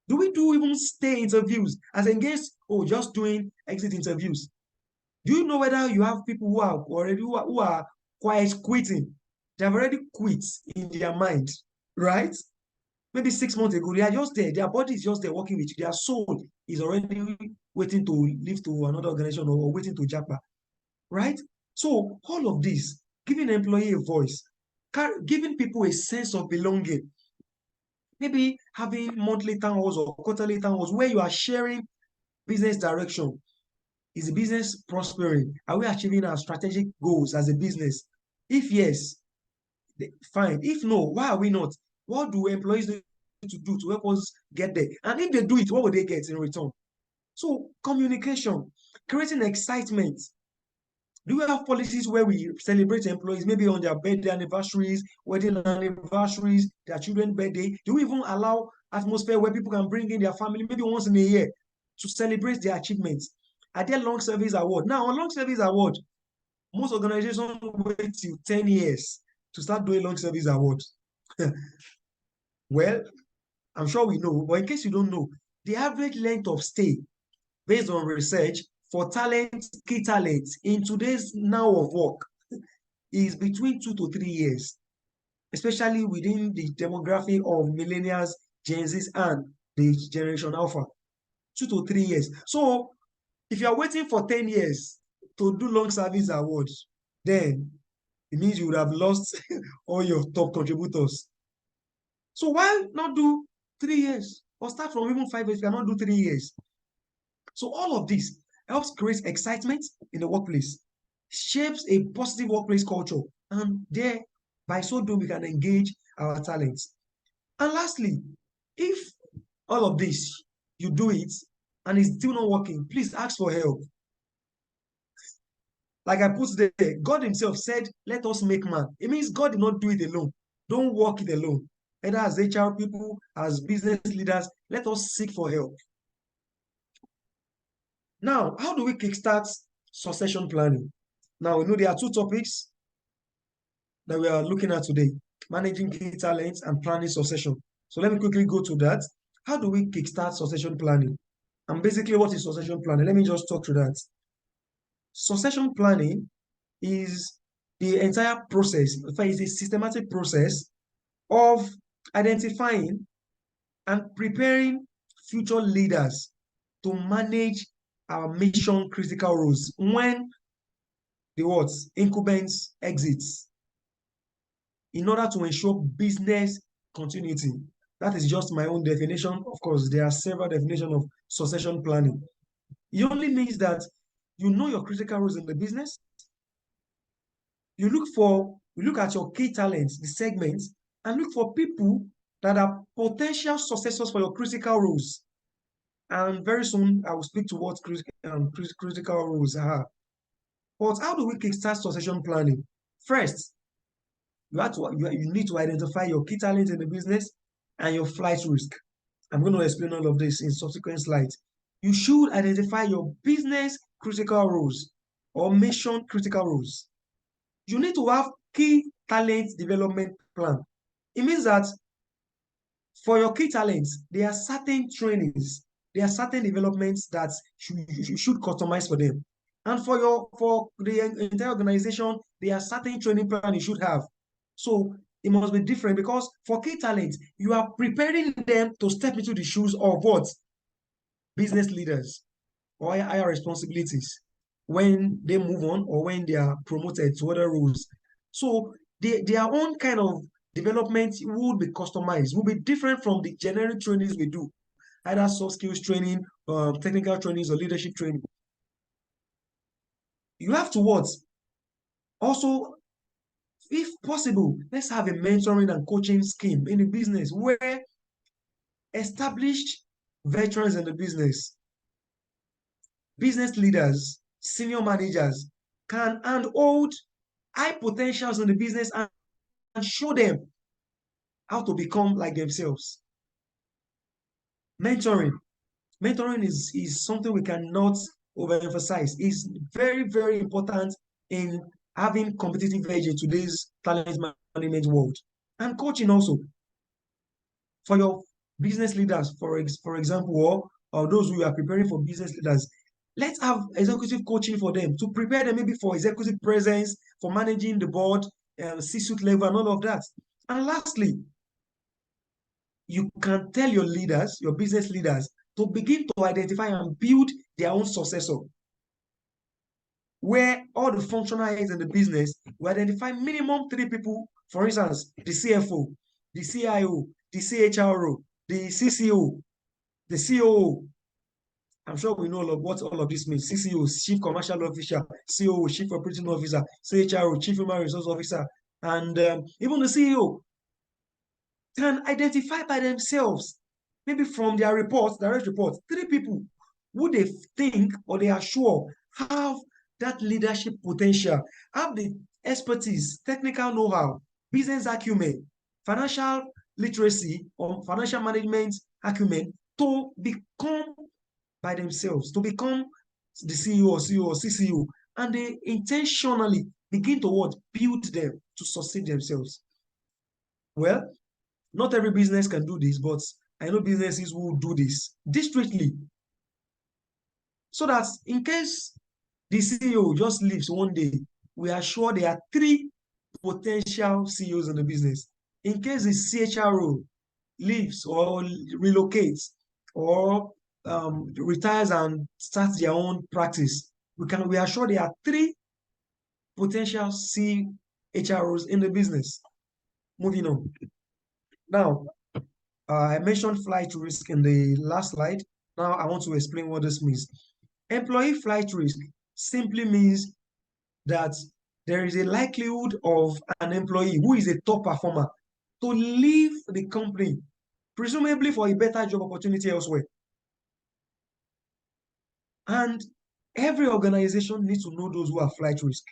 Do we do even stay interviews as against, oh, just doing exit interviews? Do you know whether you have people who are already who are quite quitting? They have already quit in their mind, right? Maybe 6 months ago, they are just there. Their body is just there working with you. Their soul is already waiting to leave to another organization or waiting to japa, right? So all of this, giving an employee a voice, giving people a sense of belonging. Maybe having monthly town halls or quarterly town halls where you are sharing business direction. Is the business prospering? Are we achieving our strategic goals as a business? If yes, fine. If no, why are we not? What do employees need to do to help us get there? And if they do it, what will they get in return? So communication, creating excitement. Do we have policies where we celebrate employees, maybe on their birthday anniversaries, wedding anniversaries, their children's birthday? Do we even allow atmosphere where people can bring in their family maybe once in a year to celebrate their achievements? Are there long service award? Now, on long service award, most organizations wait till 10 years to start doing long service awards. Well, I'm sure we know, but in case you don't know, the average length of stay based on research for key talents in today's now of work is between 2 to 3 years, especially within the demographic of millennials, Gen Zs, and the Generation Alpha. 2 to 3 years. So if you are waiting for 10 years to do long service awards, then it means you would have lost all your top contributors. So why not do 3 years? Or start from even 5 years, you cannot do 3 years. So all of this helps create excitement in the workplace, shapes a positive workplace culture, and there, by so doing, we can engage our talents. And lastly, if all of this, you do it, and it's still not working, please ask for help. Like I put there, God himself said, let us make man. It means God did not do it alone. Don't work it alone. Either as HR people, as business leaders, let us seek for help. Now, how do we kickstart succession planning? Now, we know there are two topics that we are looking at today, managing key talents and planning succession. So let me quickly go to that. How do we kickstart succession planning? And basically, what is succession planning? Let me just talk to that. Succession planning is the entire process. In fact, it's a systematic process of identifying and preparing future leaders to manage our mission critical roles when the incumbents exits, in order to ensure business continuity. That is just my own definition. Of course, there are several definitions of succession planning. It only means that you know your critical roles in the business. You look at your key talents, the segments, and look for people that are potential successors for your critical roles. And very soon, I will speak to what critical roles are. But how do we kickstart succession planning? First, you need to identify your key talents in the business and your flight risk. I'm going to explain all of this in subsequent slides. You should identify your business critical roles or mission critical roles. You need to have key talent development plan. It means that for your key talents, there are certain trainings, there are certain developments that you should customize for them. And for the entire organization, there are certain training plan you should have. So it must be different, because for key talents, you are preparing them to step into the shoes of what? Business leaders or higher responsibilities when they move on or when they are promoted to other roles. So their own kind of development would be customized, will be different from the generic trainings we do, either soft skills training, technical trainings, or leadership training. You have to what? Also, if possible, let's have a mentoring and coaching scheme in the business where established veterans in the business leaders, senior managers can handhold high potentials in the business and show them how to become like themselves. Mentoring is something we cannot overemphasize. It's very, very important in having competitive edge in today's talent management world. And coaching also for your business leaders, for example, or those who are preparing for business leaders. Let's have executive coaching for them to prepare them maybe for executive presence, for managing the board, C-suite level, and all of that. And lastly, you can tell your leaders, your business leaders, to begin to identify and build their own successor, where all the functional heads in the business will identify minimum 3 people For instance, the CFO, the CIO, the CHRO, the CCO, the COO. I'm sure we know what all of this means. CCO, Chief Commercial Officer, COO, Chief Operating Officer, CHRO, Chief Human Resource Officer, and even the CEO can identify by themselves, maybe from their reports, direct reports, 3 people who they think or they are sure have that leadership potential, have the expertise, technical know-how, business acumen, financial literacy or financial management acumen to become by themselves, to become the CEO or CEO or CCO, and they intentionally begin to what? Build them to succeed themselves. Well, not every business can do this, but I know businesses who do this discreetly. So that in case the CEO just leaves one day, we are sure there are 3 potential CEOs in the business. In case the CHRO leaves or relocates or retires and starts their own practice, we are sure there are 3 potential CHROs in the business. Moving on. Now, I mentioned flight risk in the last slide. Now I want to explain what this means. Employee flight risk simply means that there is a likelihood of an employee who is a top performer to leave the company, presumably for a better job opportunity elsewhere. And every organization needs to know those who have flight risk.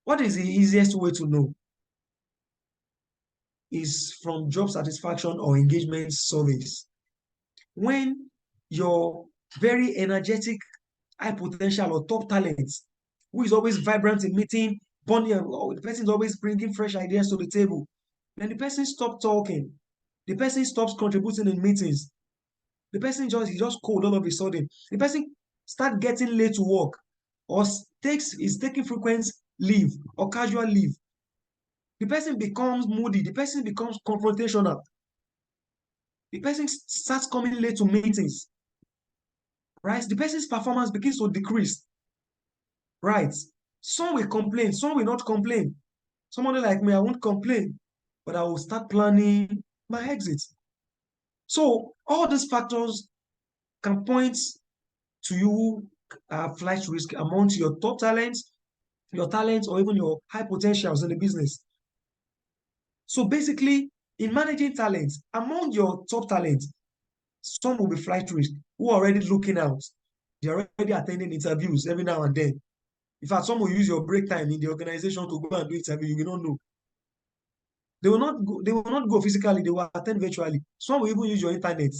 What is the easiest way to know? Is from job satisfaction or engagement surveys. When your very energetic, high potential or top talent, who is always vibrant in meeting, the person is always bringing fresh ideas to the table, then the person stops talking, the person stops contributing in meetings, the person just cold all of a sudden, the person start getting late to work or is taking frequent leave or casual leave. The person becomes moody, the person becomes confrontational, the person starts coming late to meetings, right? The person's performance begins to decrease, right? Some will complain, some will not complain. Somebody like me, I won't complain, but I will start planning my exit. So all these factors can point to you flight risk amongst your top talents, or even your high potentials in the business. So basically, in managing talents, among your top talents, some will be flight risk who are already looking out. They're already attending interviews every now and then. In fact, some will use your break time in the organization to go and do interview. You will not know. They will not go physically, they will attend virtually. Some will even use your internet.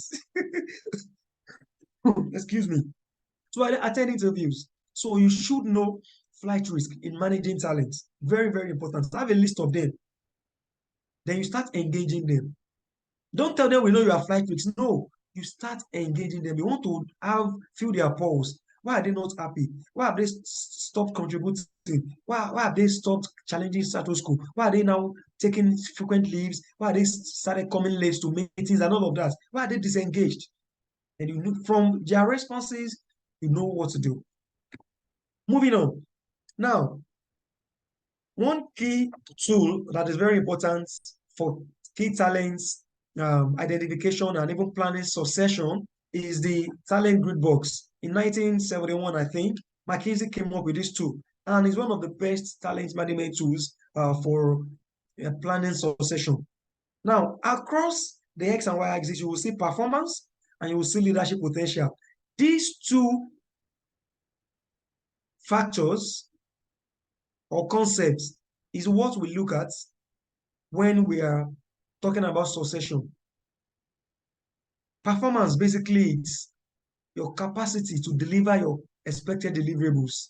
Excuse me. To attend interviews. So you should know flight risk in managing talents. Very, very important. Have a list of them. Then you start engaging them. Don't tell them we know you are flight risk. No, you start engaging them. You want to feel their pulse. Why are they not happy? Why have they stopped contributing? Why have they stopped challenging status quo? Why are they now taking frequent leaves? Why are they started coming late to meetings and all of that? Why are they disengaged? And you look from their responses, you know what to do. Moving on. Now, one key tool that is very important for key talents identification and even planning succession is the talent grid box. In 1971, I think, McKinsey came up with this tool, and it's one of the best talent management tools for planning succession. Now, across the X and Y axis, you will see performance and you will see leadership potential. These 2 factors or concepts is what we look at when we are talking about succession. Performance basically is your capacity to deliver your expected deliverables,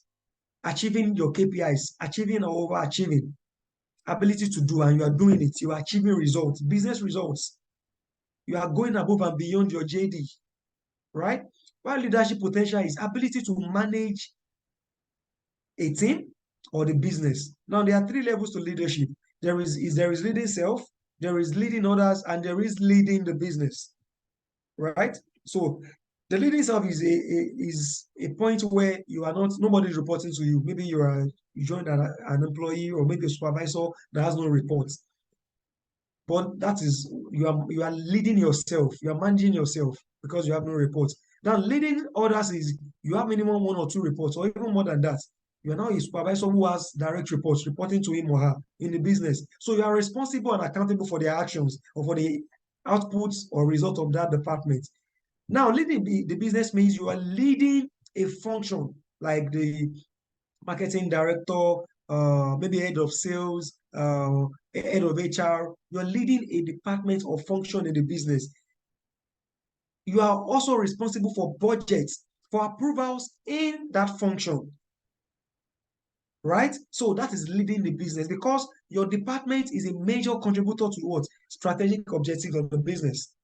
achieving your KPIs, achieving or overachieving, ability to do, and you are doing it. You are achieving results, business results. You are going above and beyond your JD, right? While leadership potential is ability to manage a team or the business. Now, there are 3 levels to leadership. There is leading self, there is leading others, and there is leading the business, right? So the leading self is a point where you are not, nobody is reporting to you. Maybe you are you join an employee or maybe a supervisor that has no reports. But that is, you are leading yourself, you are managing yourself because you have no reports. Now, leading others is you have minimum 1 or 2 reports, or even more than that. You are now a supervisor who has direct reports reporting to him or her in the business. So you are responsible and accountable for their actions or for the outputs or result of that department. Now, leading the business means you are leading a function like the marketing director, maybe head of sales, head of HR. You're leading a department or function in the business. You are also responsible for budgets, for approvals in that function, right? So that is leading the business because your department is a major contributor to what? Strategic objectives of the business.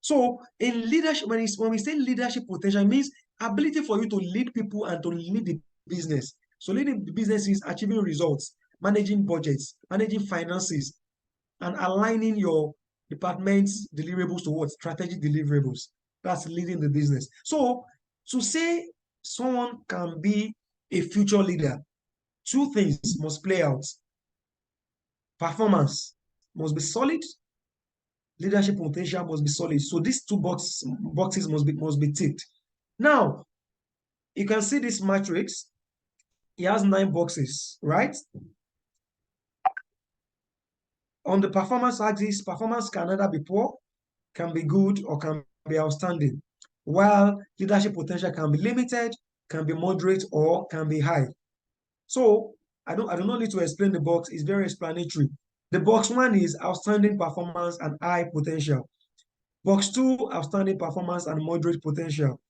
So in leadership, when we say leadership potential, it means ability for you to lead people and to lead the business. So leading the business is achieving results, managing budgets, managing finances, and aligning your department's deliverables to what? Strategic deliverables. That's leading the business. So to say someone can be a future leader, 2 things must play out. Performance must be solid, leadership potential must be solid. So these 2 boxes must be ticked. Now, you can see this matrix. It has 9 boxes, right? On the performance axis, performance can either be poor, can be good, or can be outstanding. While leadership potential can be limited, can be moderate, or can be high. So I do not need to explain the box. It's very explanatory. The box 1 is outstanding performance and high potential. Box 2, outstanding performance and moderate potential.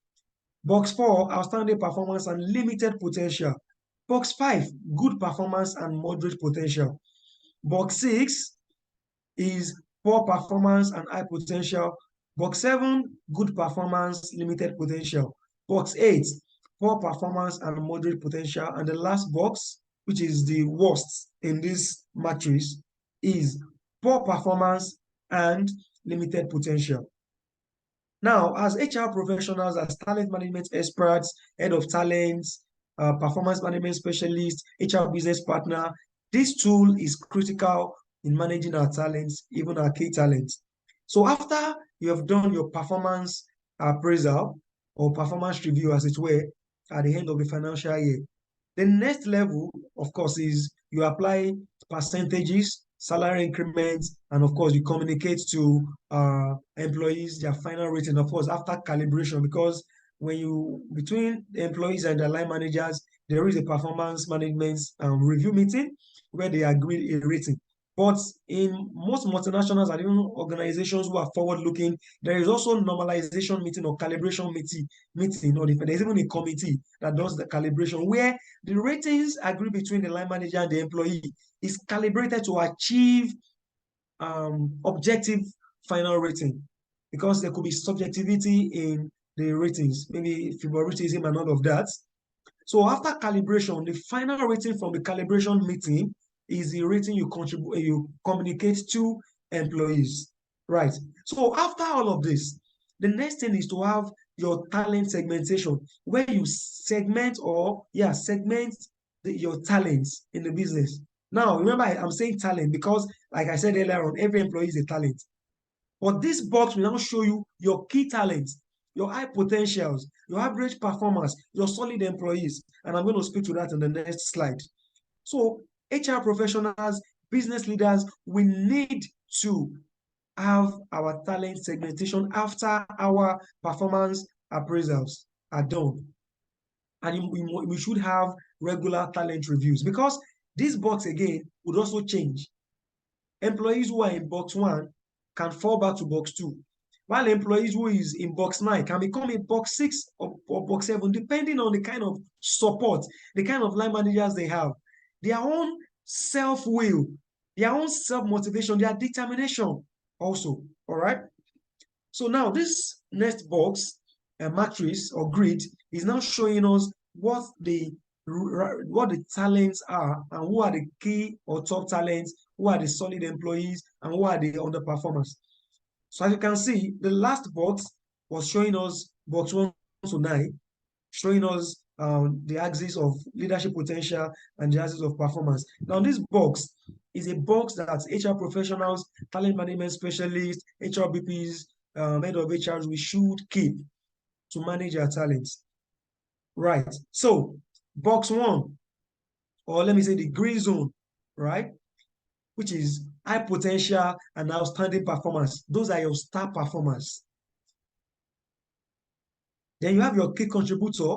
Box 4, outstanding performance and limited potential. Box 5, good performance and moderate potential. Box 6 is poor performance and high potential. Box 7, good performance, limited potential. Box 8, poor performance and moderate potential. And the last box, which is the worst in this matrix, is poor performance and limited potential. Now, as HR professionals, as talent management experts, head of talents, performance management specialist, HR business partner, this tool is critical in managing our talents, even our key talents. So after you have done your performance appraisal or performance review, as it were, at the end of the financial year, the next level, of course, is you apply percentages, salary increments, and of course, you communicate to employees their final rating, of course, after calibration, because when you, between the employees and the line managers, there is a performance management review meeting where they agree a rating. But in most multinationals and even organizations who are forward-looking, there is also normalization meeting or calibration meeting, or there's even a committee that does the calibration where the ratings agree between the line manager and the employee is calibrated to achieve objective final rating, because there could be subjectivity in the ratings, maybe favoritism and all of that. So after calibration, the final rating from the calibration meeting is the rating you communicate to employees, right? So after all of this, the next thing is to have your talent segmentation, where you segment your talents in the business. Now, remember, I'm saying talent because, like I said earlier on, every employee is a talent. But this box will now show you your key talents, your high potentials, your average performance, your solid employees. And I'm going to speak to that in the next slide. So HR professionals, business leaders, we need to have our talent segmentation after our performance appraisals are done. And we should have regular talent reviews, because this box again would also change. Employees who are in box 1 can fall back to box 2, while employees who is in box 9 can become in box 6 or box 7, depending on the kind of support, the kind of line managers they have, their own self-will, their own self-motivation, their determination also, all right? So now this next box, matrix or grid, is now showing us what the talents are and who are the key or top talents, who are the solid employees, and who are the underperformers. So as you can see, the last box was showing us box 1 to 9, showing us the axis of leadership potential and the axis of performance. Now, this box is a box that HR professionals, talent management specialists, HRBPs, head of HR, we should keep to manage our talents. Right. So, box one, or let me say the green zone, right? Which is high potential and outstanding performance. Those are your star performers. Then you have your key contributor,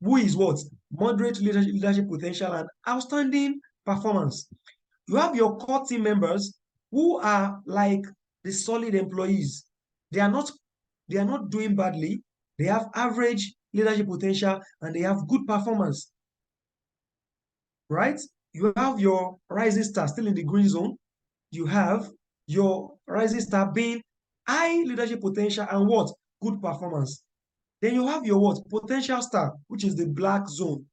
who is what? Moderate leadership potential and outstanding performance. You have your core team members who are like the solid employees. They are not doing badly. They have average leadership potential and they have good performance. Right? You have your rising star still in the green zone. You have your rising star being high leadership potential and what? Good performance. Then you have your what? Potential star, which is the black zone.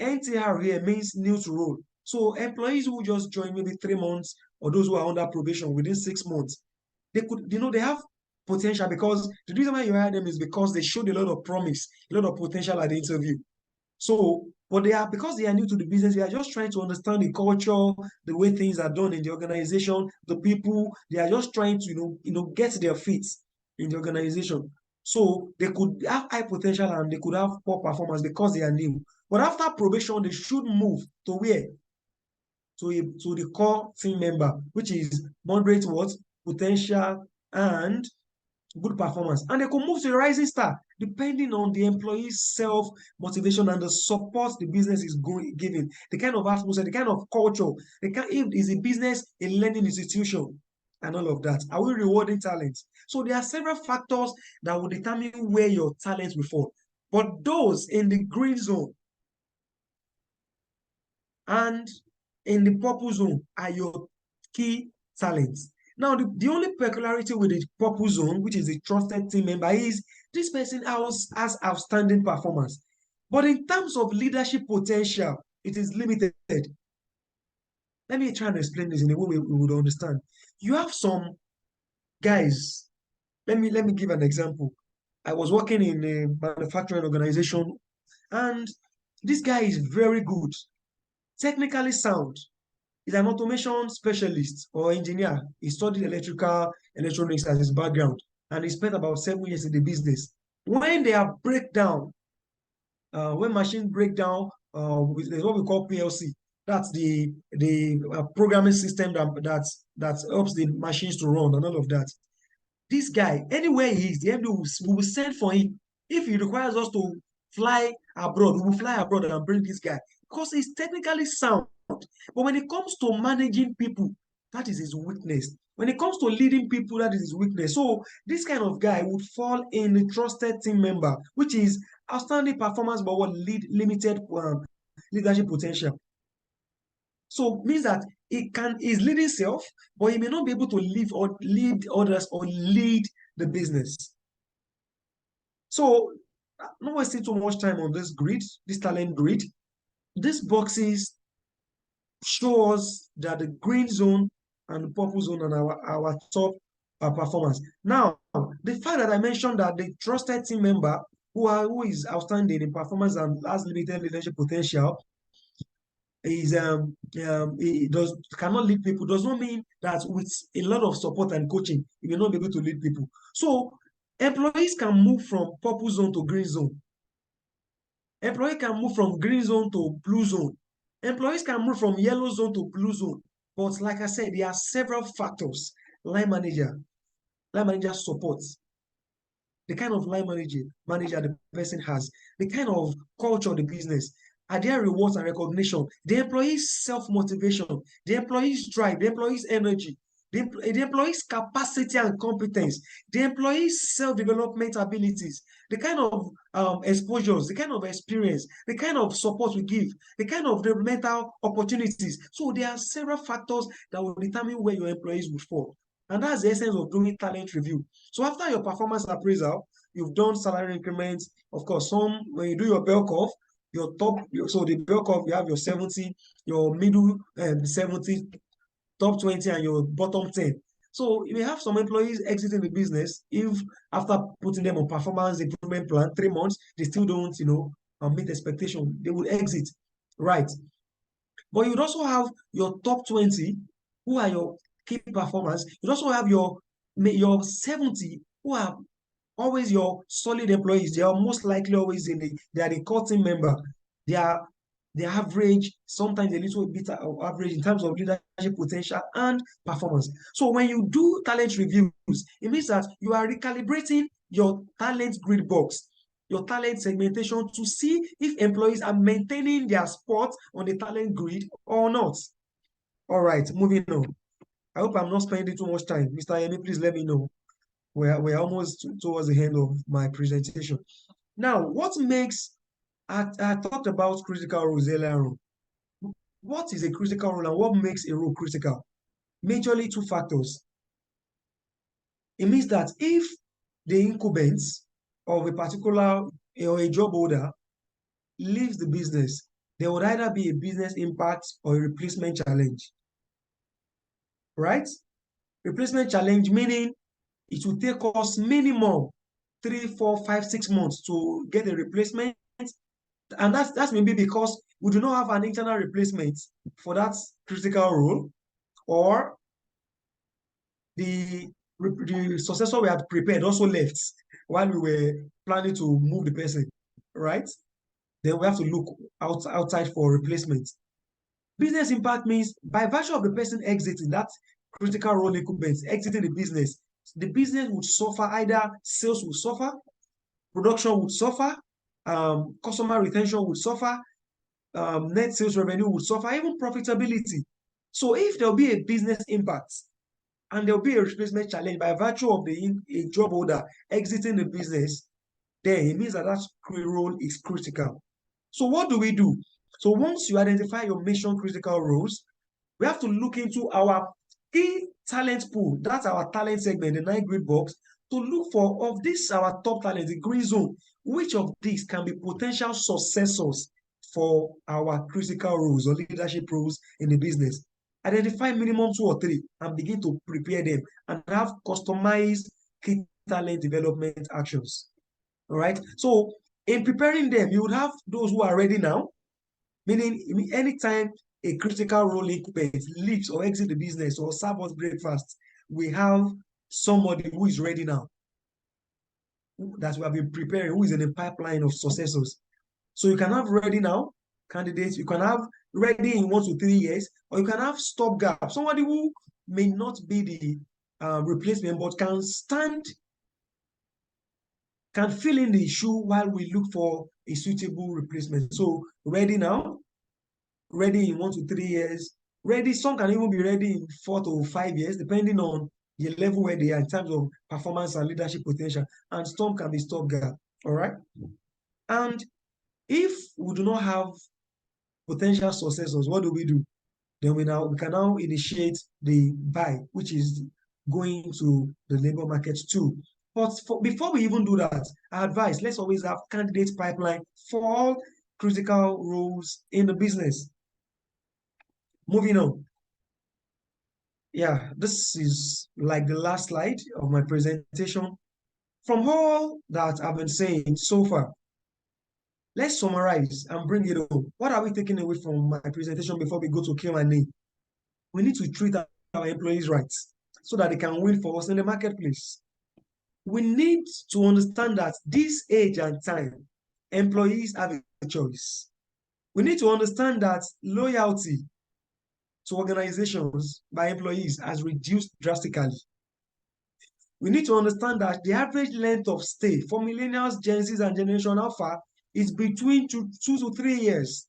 NTR here means new to role. So employees who just join maybe 3 months or those who are under probation within 6 months, they could, they have potential because the reason why you hire them is because they showed a lot of promise, a lot of potential at the interview. So, but because they are new to the business, they are just trying to understand the culture, the way things are done in the organization, the people. They are just trying to, get their feet in the organization. So they could have high potential and they could have poor performance because they are new. But after probation, they should move to where? To the core team member, which is moderate what? Potential and good performance. And they could move to a rising star depending on the employee's self-motivation and the support the business is giving, the kind of atmosphere, the kind of culture, if is a business a learning institution and all of that. Are we rewarding talent? So there are several factors that will determine where your talent will fall. But those in the green zone and in the purple zone are your key talents. Now, the only peculiarity with the purple zone, which is the trusted team member, is this person has outstanding performance. But in terms of leadership potential, it is limited. Let me try and explain this in a way we would understand. You have some guys. Let me give an example. I was working in a manufacturing organization, and this guy is very good, technically sound. He's an automation specialist or engineer. He studied electronics as his background, and he spent about 7 years in the business. When they are breakdown, when machines break down, there's what we call PLC. That's the programming system that helps the machines to run and all of that. This guy, anywhere he is, the MD will send for him. If he requires us to fly abroad, we will fly abroad and bring this guy because he's technically sound. But when it comes to managing people, that is his weakness. When it comes to leading people, that is his weakness. So this kind of guy would fall in the trusted team member, which is outstanding performance but what limited leadership potential. So it means that he's leading self, but he may not be able to lead others or lead the business. So not wasting too much time on this grid, this talent grid. These boxes show us that the green zone and the purple zone are our top performance. Now, the fact that I mentioned that the trusted team member who is outstanding in performance and has limited leadership potential is cannot lead people does not mean that with a lot of support and coaching, you may not be able to lead people. So employees can move from purple zone to green zone. Employee can move from green zone to blue zone. Employees can move from yellow zone to blue zone. But like I said, there are several factors. Line manager supports the kind of line manager the person has, the kind of culture of the business. Are there rewards and recognition? The employee's self-motivation, the employee's drive, the employee's energy, the employee's capacity and competence, the employee's self-development abilities, the kind of exposures, the kind of experience, the kind of support we give, the kind of developmental opportunities. So there are several factors that will determine where your employees will fall. And that's the essence of doing talent review. So after your performance appraisal, you've done salary increments. Of course, when you do your bell curve, so the bell curve, you have your 70, your middle 70, top 20, and your bottom 10. So you may have some employees exiting the business if after putting them on performance improvement plan, 3 months, they still don't, and meet expectation, they will exit, right? But you'd also have your top 20 who are your key performers. You'd also have your 70 who are always your solid employees. They are most likely always they are the core team member. They are the average, sometimes a little bit of average in terms of leadership potential and performance. So when you do talent reviews, it means that you are recalibrating your talent grid box, your talent segmentation to see if employees are maintaining their spot on the talent grid or not. All right, moving on. I hope I'm not spending too much time. Mr. Yemi, please let me know. We're almost towards the end of my presentation. Now, what makes, I talked about critical roles earlier on. What is a critical role and what makes a role critical? Majorly two factors. It means that if the incumbent of a particular or a job holder leaves the business, there would either be a business impact or a replacement challenge, right? Replacement challenge meaning it will take us minimum 3, 4, 5, 6 months to get a replacement. And that's maybe because we do not have an internal replacement for that critical role, or the successor we had prepared also left while we were planning to move the person, right? Then we have to look outside for replacement. Business impact means by virtue of the person exiting, that critical role incumbent exiting the business would suffer. Either sales would suffer, production would suffer, customer retention would suffer, net sales revenue would suffer, even profitability. So if there'll be a business impact and there'll be a replacement challenge by virtue of a job holder exiting the business, then it means that that role is critical. So what do we do? So once you identify your mission critical roles, we have to look into our key talent pool. That's our talent segment, the 9 grid box, to look for, of this our top talent, the green zone, which of these can be potential successors for our critical roles or leadership roles in the business. Identify minimum 2 or 3 and begin to prepare them and have customized key talent development actions. All right. So in preparing them, you would have those who are ready now, meaning anytime a critical role incumbent leaves or exit the business or serve us breakfast, we have somebody who is ready now, that we have been preparing, who is in the pipeline of successors. So you can have ready now candidates, you can have ready in 1 to 3 years, or you can have stopgap, somebody who may not be the replacement, but can fill in the shoe while we look for a suitable replacement. So ready now, ready in 1 to 3 years, ready, some can even be ready in 4 to 5 years, depending on the level where they are in terms of performance and leadership potential, and some can be stopgap. All right. And if we do not have potential successors, what do we do? Then we can now initiate the buy, which is going to the labor market too. But before we even do that, I advise let's always have candidate pipeline for all critical roles in the business. Moving on. Yeah, this is like the last slide of my presentation. From all that I've been saying so far, let's summarize and bring it home. What are we taking away from my presentation before we go to Q&A? We need to treat our employees right so that they can win for us in the marketplace. We need to understand that this age and time, employees have a choice. We need to understand that loyalty to organizations by employees has reduced drastically. We need to understand that the average length of stay for millennials, Gen Zs, and Generation Alpha is between 2 to 3 years.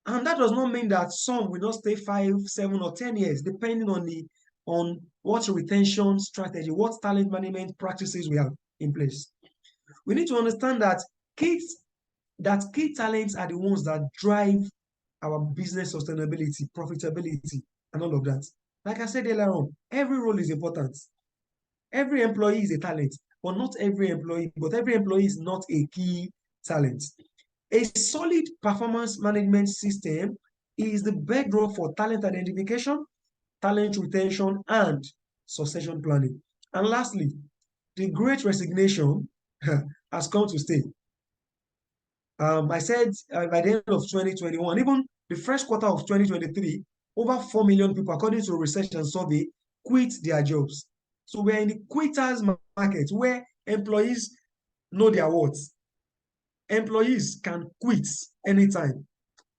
And that does not mean that some will not stay 5, 7, or 10 years, depending on what retention strategy, what talent management practices we have in place. We need to understand that key talents are the ones that drive our business sustainability, profitability, and all of that. Like I said earlier on, every role is important. Every employee is a talent, but not every employee, is not a key talent. A solid performance management system is the bedrock for talent identification, talent retention, and succession planning. And lastly, the Great Resignation has come to stay. I said by the end of 2021, even the first quarter of 2023, over 4 million people, according to a research and survey, quit their jobs. So we're in the quitters market where employees know their worth. Employees can quit anytime,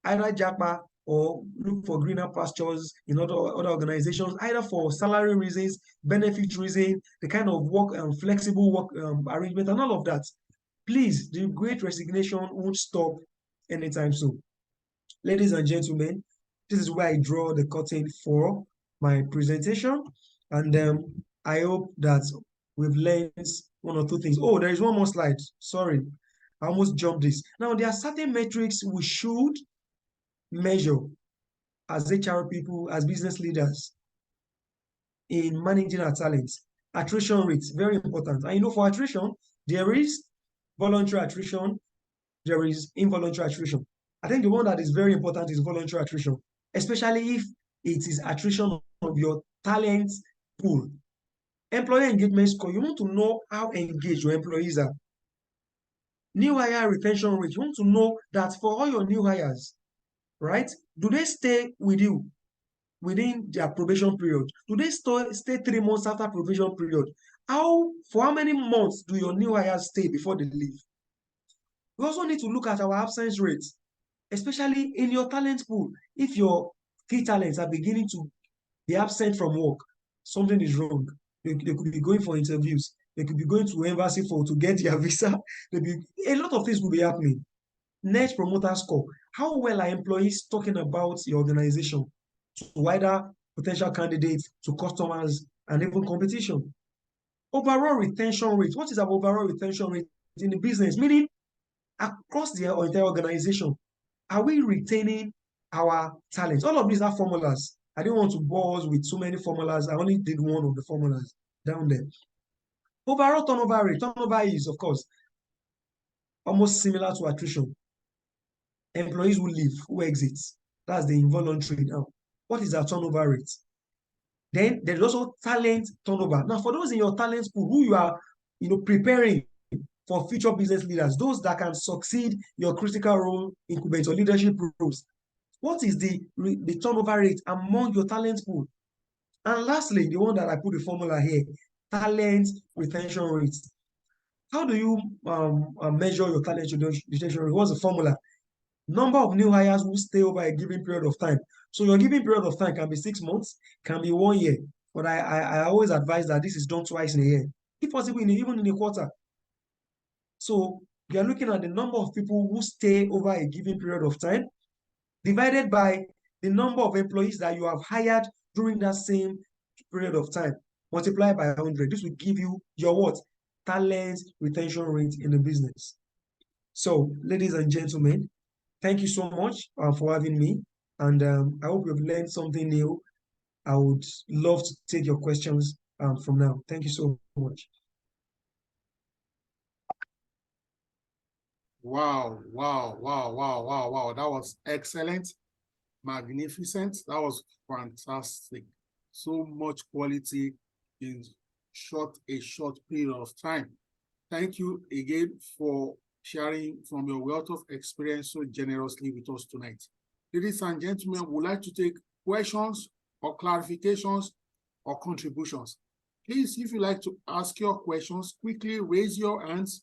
either japa or look for greener pastures in other organizations, either for salary reasons, benefit reason, the kind of work and flexible work arrangement and all of that. Please, the great resignation won't stop anytime soon. Ladies and gentlemen, this is where I draw the curtain for my presentation. And I hope that we've learned one or two things. Oh, there is one more slide. Sorry, I almost jumped this. Now, there are certain metrics we should measure as HR people, as business leaders in managing our talents. Attrition rates, very important. And you know, for attrition, there is voluntary attrition, there is involuntary attrition. I think the one that is very important is voluntary attrition, especially if it is attrition of your talent pool. Employee engagement score, you want to know how engaged your employees are. New hire retention rate, you want to know that for all your new hires, right? Do they stay with you within their probation period? Do they stay 3 months after probation period? For how many months do your new hires stay before they leave? We also need to look at our absence rates, especially in your talent pool. If your key talents are beginning to be absent from work, something is wrong. They could be going for interviews. They could be going to embassy to get their visa. A lot of things will be happening. Net promoter score. How well are employees talking about your organization to wider potential candidates, to customers, and even competition? Overall retention rate. What is our overall retention rate in the business? Meaning, across the entire organization, are we retaining our talents? All of these are formulas. I didn't want to bore us with so many formulas. I only did one of the formulas down there. Overall turnover rate. Turnover is, of course, almost similar to attrition. Employees who leave, who exit. That's the involuntary now. What is our turnover rate? Then there's also talent turnover. Now, for those in your talent pool who you are, preparing for future business leaders, those that can succeed your critical role incubator leadership roles, what is the turnover rate among your talent pool? And lastly, the one that I put the formula here, talent retention rate. How do you measure your talent retention rate? What's the formula? Number of new hires who stay over a given period of time. So your given period of time can be 6 months, can be 1 year. But I always advise that this is done twice in a year, if possible, even in a quarter. So you are looking at the number of people who stay over a given period of time, divided by the number of employees that you have hired during that same period of time, multiplied by 100. This will give you your what? Talent retention rate in the business. So, ladies and gentlemen, thank you so much for having me. And I hope you've learned something new. I would love to take your questions from now. Thank you so much. Wow, wow, wow, wow, wow, wow. That was excellent, magnificent. That was fantastic. So much quality in a short period of time. Thank you again for sharing from your wealth of experience so generously with us tonight. Ladies and gentlemen, we would like to take questions or clarifications or contributions. Please, if you'd like to ask your questions, quickly raise your hands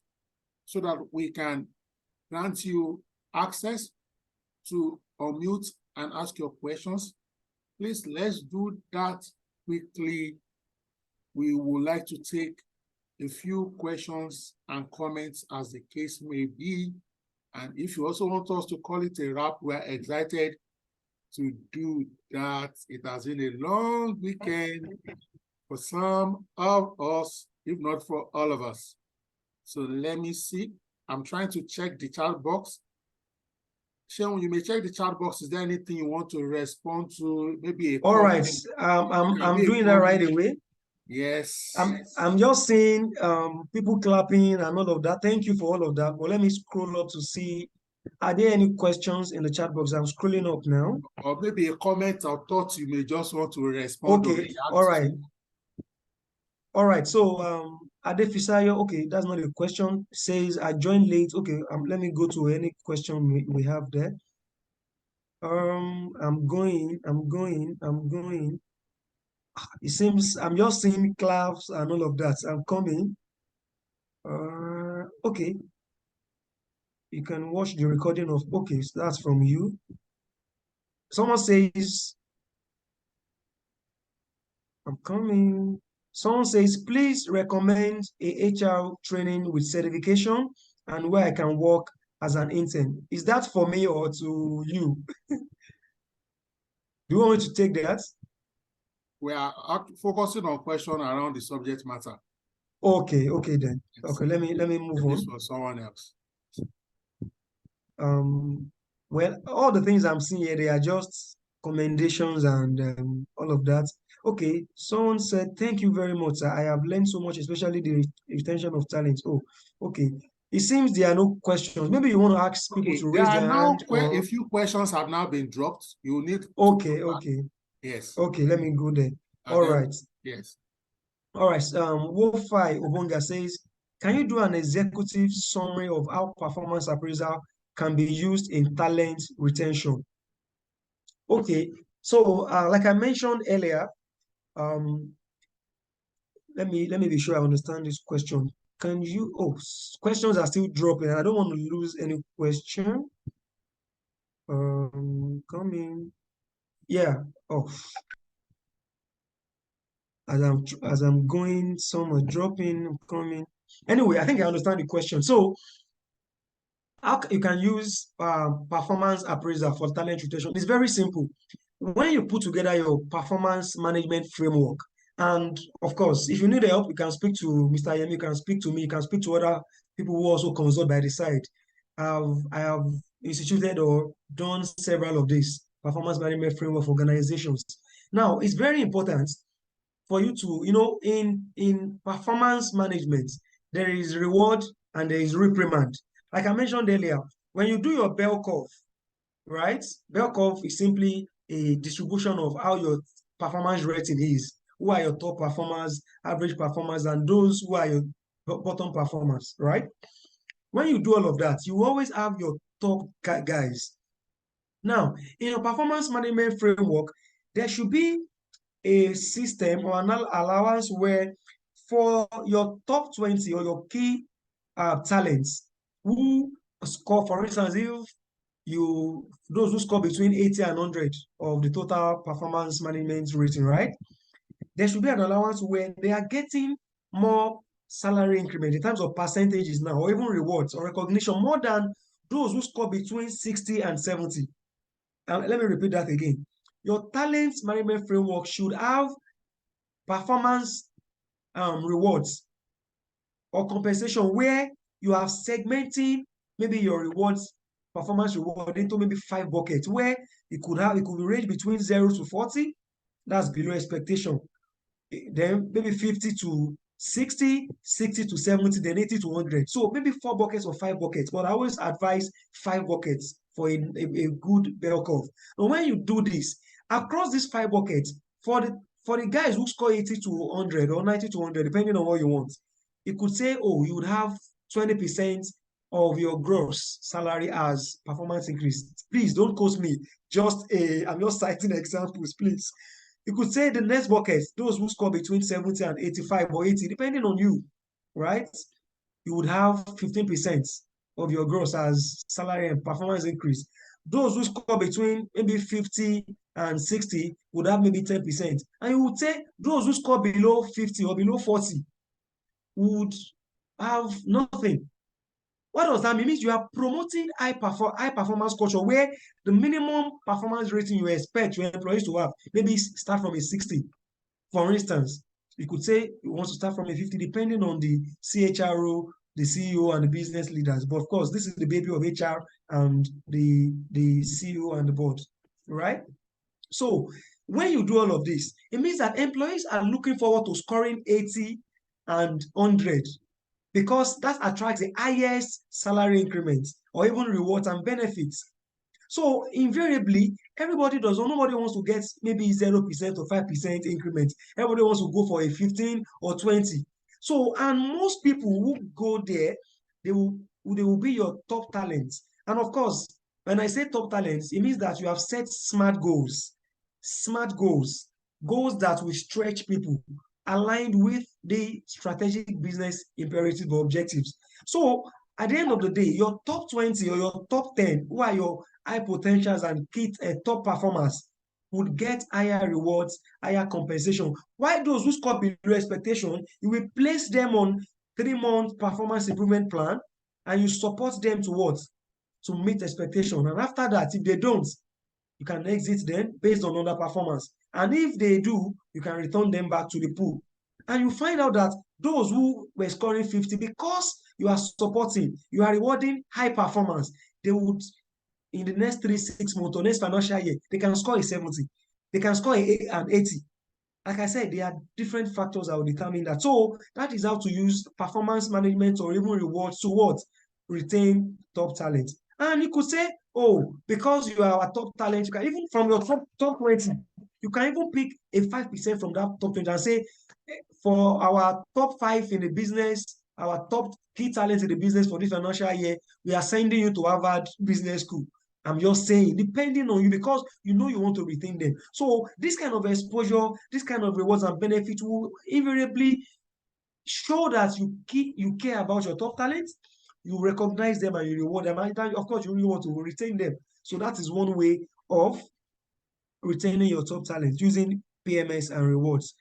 so that we can grant you access to unmute and ask your questions. Please, let's do that quickly. We would like to take a few questions and comments as the case may be. And if you also want us to call it a wrap, we're excited to do that. It has been a long weekend for some of us, if not for all of us. So let me see. I'm trying to check the chat box. Sean, you may check the chat box. Is there anything you want to respond to? Maybe a All right. I'm doing that right away. Yes. I'm just seeing people clapping and all of that. Thank you for all of that. But let me scroll up to see, are there any questions in the chat box? I'm scrolling up now. Or maybe a comment or thought you may just want to respond. Okay. All right. All right. So Adefisayo, okay, that's not a question. Says I joined late. Okay, let me go to any question we have there. I'm going. It seems I'm just seeing claps and all of that. I'm coming. Okay. You can watch the recording of, okay, so that's from you. Someone says, I'm coming. Someone says, please recommend a HR training with certification and where I can work as an intern. Is that for me or to you? Do you want me to take that? We are focusing on question around the subject matter. Okay, okay then. Yes. Okay, let me move on. This was someone else. Well, all the things I'm seeing here, they are just commendations and all of that. Okay, someone said, thank you very much, sir. I have learned so much, especially the retention of talent. Oh, okay. It seems there are no questions. Maybe you want to ask people Okay, to there raise are their now hand or... a few questions have now been dropped. You need to Okay, okay. Yes. Okay, let me go there. All right. Yes. All right. Wofai Obonga says, can you do an executive summary of how performance appraisal can be used in talent retention? Okay, so like I mentioned earlier, um, let me be sure I understand this question. Can you, questions are still dropping. I don't want to lose any question. Coming. Yeah. Oh, as I'm going, some are dropping, coming. Anyway, I think I understand the question. So how you can use performance appraisal for talent retention? It's very simple. When you put together your performance management framework, and of course, if you need help, you can speak to Mr. Yemi, you can speak to me, you can speak to other people who also consult by the side. I have instituted or done several of these performance management framework for organizations. Now, it's very important for you to, in performance management, there is reward and there is reprimand. Like I mentioned earlier, when you do your bell curve, right? Bell curve is simply a distribution of how your performance rating is. Who are your top performers, average performers, and those who are your bottom performers, right? When you do all of that, you always have your top guys. Now, in your performance management framework, there should be a system or an allowance where for your top 20 or your key talents who score, for instance, if those who score between 80 and 100 of the total performance management rating, right? There should be an allowance where they are getting more salary increment in terms of percentages now, or even rewards or recognition more than those who score between 60 and 70. And let me repeat that again. Your talent management framework should have performance rewards or compensation where you are segmenting maybe your rewards, performance reward into maybe 5 buckets where it could range between 0 to 40, that's below expectation. Then maybe 50 to 60, 60 to 70, then 80 to 100. So maybe 4 buckets or 5 buckets, but I always advise 5 buckets for a good bell curve. And when you do this, across these 5 buckets, for the guys who score 80 to 100 or 90 to 100, depending on what you want, it could say, oh, you would have 20% of your gross salary as performance increase. Please don't quote me. I'm just citing examples, please. You could say the next bucket, those who score between 70 and 85 or 80, depending on you, right? You would have 15% of your gross as salary and performance increase. Those who score between maybe 50 and 60 would have maybe 10%. And you would say those who score below 50 or below 40 would have nothing. What does that mean? It means you are promoting high performance culture where the minimum performance rating you expect your employees to have, maybe start from a 60. For instance, you could say you want to start from a 50 depending on the CHRO, the CEO, and the business leaders. But of course, this is the baby of HR and the CEO and the board, right? So when you do all of this, it means that employees are looking forward to scoring 80 and 100 because that attracts the highest salary increments or even rewards and benefits. So invariably, nobody wants to get maybe 0% or 5% increment. Everybody wants to go for a 15 or 20. So, and most people who go there, they will be your top talents. And of course, when I say top talents, it means that you have set smart goals, goals that will stretch people, aligned with the strategic business imperative or objectives. So at the end of the day, your top 20 or your top 10, who are your high potentials and key top performers, would get higher rewards, higher compensation. While those who score below expectation, you will place them on 3-month performance improvement plan, and you support them to what? To meet expectation. And after that, if they don't, you can exit them based on underperformance. And if they do, you can return them back to the pool. And you find out that those who were scoring 50, because you are supporting, you are rewarding high performance, they would, in the next 3-6 months or next financial year, they can score a 70. They can score an 80. Like I said, there are different factors that will determine that. So that is how to use performance management or even rewards to what? Retain top talent. And you could say, oh, because you are a top talent, you can even from your top 20, you can even pick a 5% from that top 20 and say, for our top 5 in the business, our top key talents in the business for this financial year, we are sending you to Harvard Business School. I'm just saying, depending on you, because you know you want to retain them. So this kind of exposure, this kind of rewards and benefits will invariably show that you care about your top talents, you recognize them and you reward them. And of course, you really want to retain them. So that is one way of retaining your top talent, using PMS and rewards.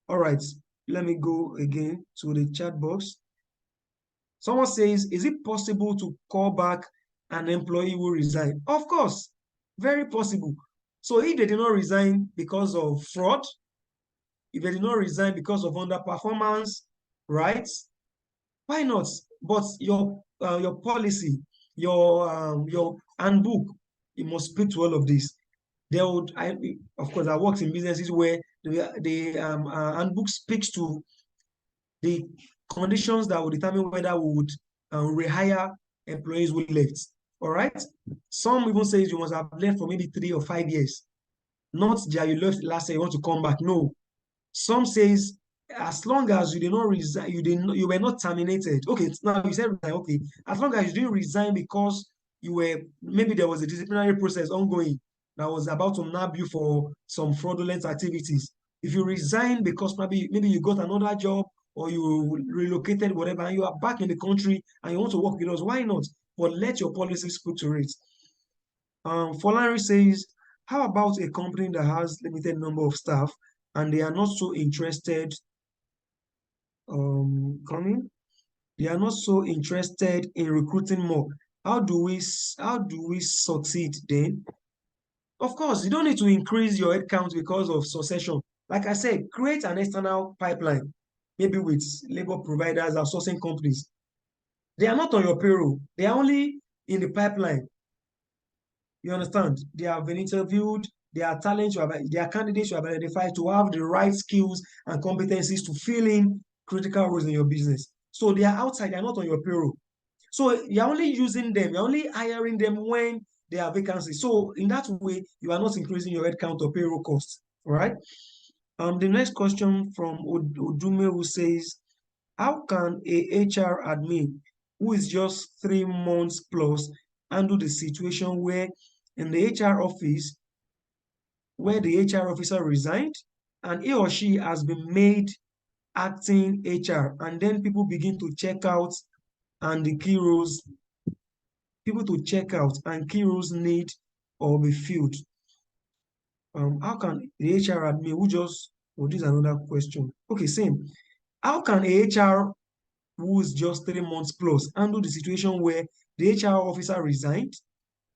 All right, let me go again to the chat box. Someone says, is it possible to call back an employee who resigned? Of course, very possible. So if they did not resign because of fraud, if they did not resign because of underperformance, right? Why not? But your policy, your handbook, it must speak to all of this. They would, of course, I worked in businesses where the handbook speaks to the conditions that will determine whether we would rehire employees who left. All right. Some even says you must have left for maybe 3 or 5 years. Not that you left last year, you want to come back. No. Some says as long as you did not resign, you were not terminated. Okay, now you said resign. Okay, as long as you didn't resign because you were, maybe there was a disciplinary process ongoing that was about to nab you for some fraudulent activities. If you resign because maybe you got another job or you relocated, whatever, and you are back in the country and you want to work with us, why not? But let your policy speak to it. Folari says, how about a company that has limited number of staff and they are not so interested they are not so interested in recruiting more? How do we succeed then? Of course, you don't need to increase your headcount because of succession. Like I said, create an external pipeline, maybe with labor providers or sourcing companies. They are not on your payroll. They are only in the pipeline. You understand? They have been interviewed. They are talents, they are candidates you have identified to have the right skills and competencies to fill in critical roles in your business. So they are outside, they are not on your payroll. So you're only using them, you're only hiring them when they are vacancies. So in that way, you are not increasing your headcount or payroll costs. All right. The next question from Odume, who says, how can a HR admin who is just 3 months plus handle the situation where in the HR office, where the HR officer resigned and he or she has been made acting HR, and then people begin to check out and the key roles, people to check out and key roles need or be filled? How can the HR admin who just, oh, this is another question. Okay, same. How can a HR who is just 3 months plus handle the situation where the HR officer resigned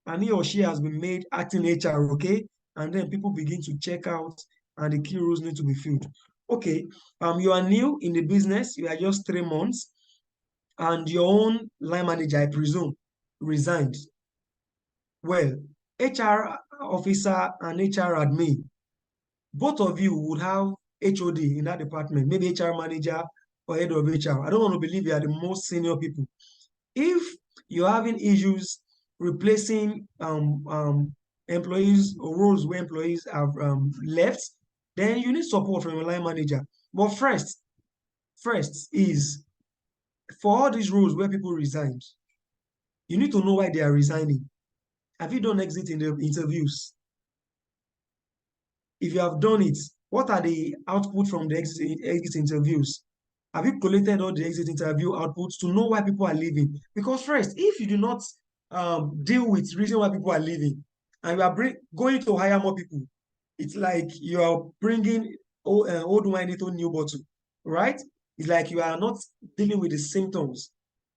and he or she has been made acting HR, okay? And then people begin to check out and the key roles need to be filled. Okay, you are new in the business, you are just 3 months, and your own line manager, I presume, resigned. Well, HR officer and HR admin, both of you would have HOD in that department, maybe HR manager or head of HR. I don't want to believe you are the most senior people. If you're having issues replacing employees or roles where employees have left, then you need support from your line manager. But first is for all these roles where people resigned, you need to know why they are resigning. Have you done exit in the interviews? If you have done it, what are the output from the exit interviews? Have you collected all the exit interview outputs to know why people are leaving? Because first, if you do not deal with reason why people are leaving, and you are going to hire more people, it's like you are bringing old wine into new bottle, right? It's like you are not dealing with the symptoms,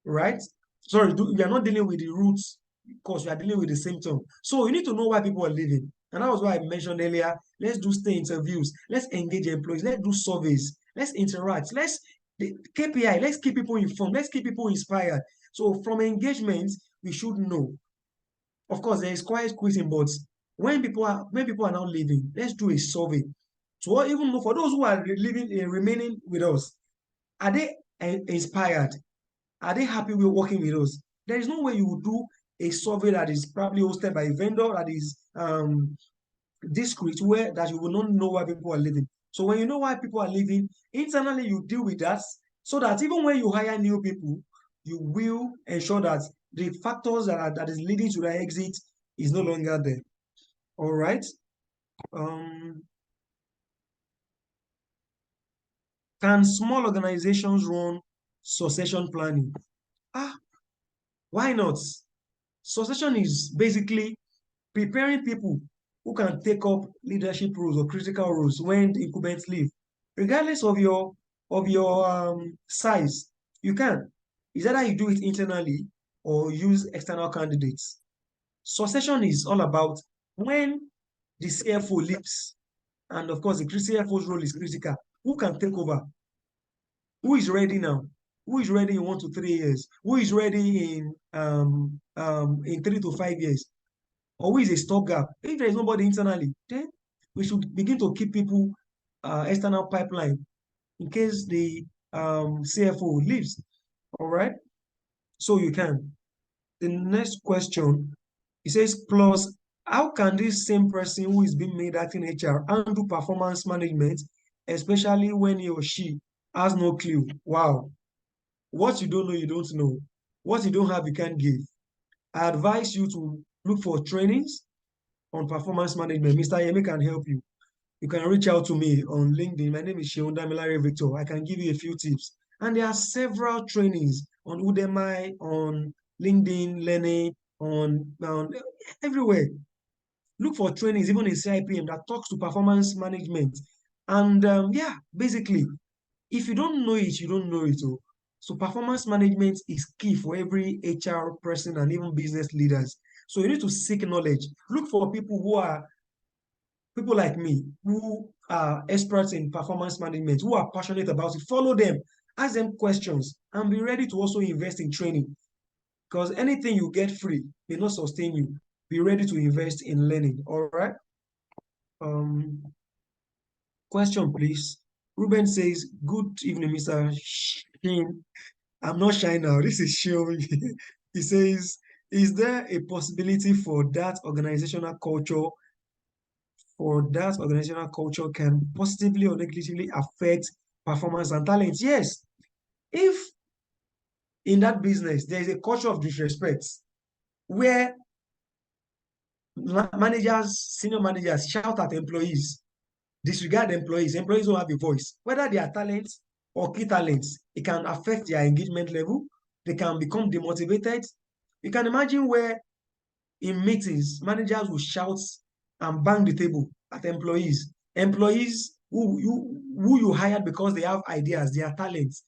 right? Sorry, you are not dealing with the roots because you are dealing with the symptom. So you need to know why people are leaving. And that was why I mentioned earlier, let's do stay interviews, let's engage employees, let's do surveys, let's interact, the KPI, let's keep people informed, let's keep people inspired. So from engagement, we should know. Of course, there is quiet quitting, but when people are now leaving, let's do a survey to even know for those who are remaining with us, are they inspired? Are they happy with working with us? There is no way you would do a survey that is probably hosted by a vendor that is discreet, where that you will not know why people are leaving. So when you know why people are leaving, internally you deal with that so that even when you hire new people, you will ensure that the factors that is leading to the exit is no longer there. All right. Can small organizations run succession planning? Why not? Succession is basically preparing people who can take up leadership roles or critical roles when the incumbents leave, regardless of your size. You can. It's either you do it internally or use external candidates. Succession is all about when the CFO leaves, and of course the CFO's role is critical. Who can take over? Who is ready now? Who is ready in 1 to 3 years? Who is ready in 3 to 5 years? Or who is a stopgap? If there is nobody internally, then we should begin to keep people external pipeline in case the CFO leaves. All right. So you can. The next question, it says, plus, how can this same person who is being made acting HR handle performance management, especially when he or she has no clue? Wow. What you don't know, you don't know. What you don't have, you can't give. I advise you to look for trainings on performance management. Mr. Yemi can help you. You can reach out to me on LinkedIn. My name is Sheon Damilare Victor. I can give you a few tips. And there are several trainings on Udemy, on LinkedIn Learning, on everywhere. Look for trainings, even in CIPM, that talks to performance management. And yeah, basically, if you don't know it, you don't know it. Oh. So performance management is key for every HR person and even business leaders. So you need to seek knowledge. Look for people like me who are experts in performance management, who are passionate about it. Follow them, ask them questions, and be ready to also invest in training. Because anything you get free may not sustain you. Be ready to invest in learning. All right. Um, question, please. Ruben says, "Good evening, Mr. Shin. I'm not shy now. This is Shion." He says, "Is there a possibility organizational culture can positively or negatively affect performance and talent?" Yes. If in that business there is a culture of disrespect where senior managers shout at employees, disregard employees don't have a voice, whether they are talents or key talents, it can affect their engagement level. They can become demotivated. You can imagine where in meetings, managers will shout and bang the table at employees. Employees who you hired because they have ideas, they are talents.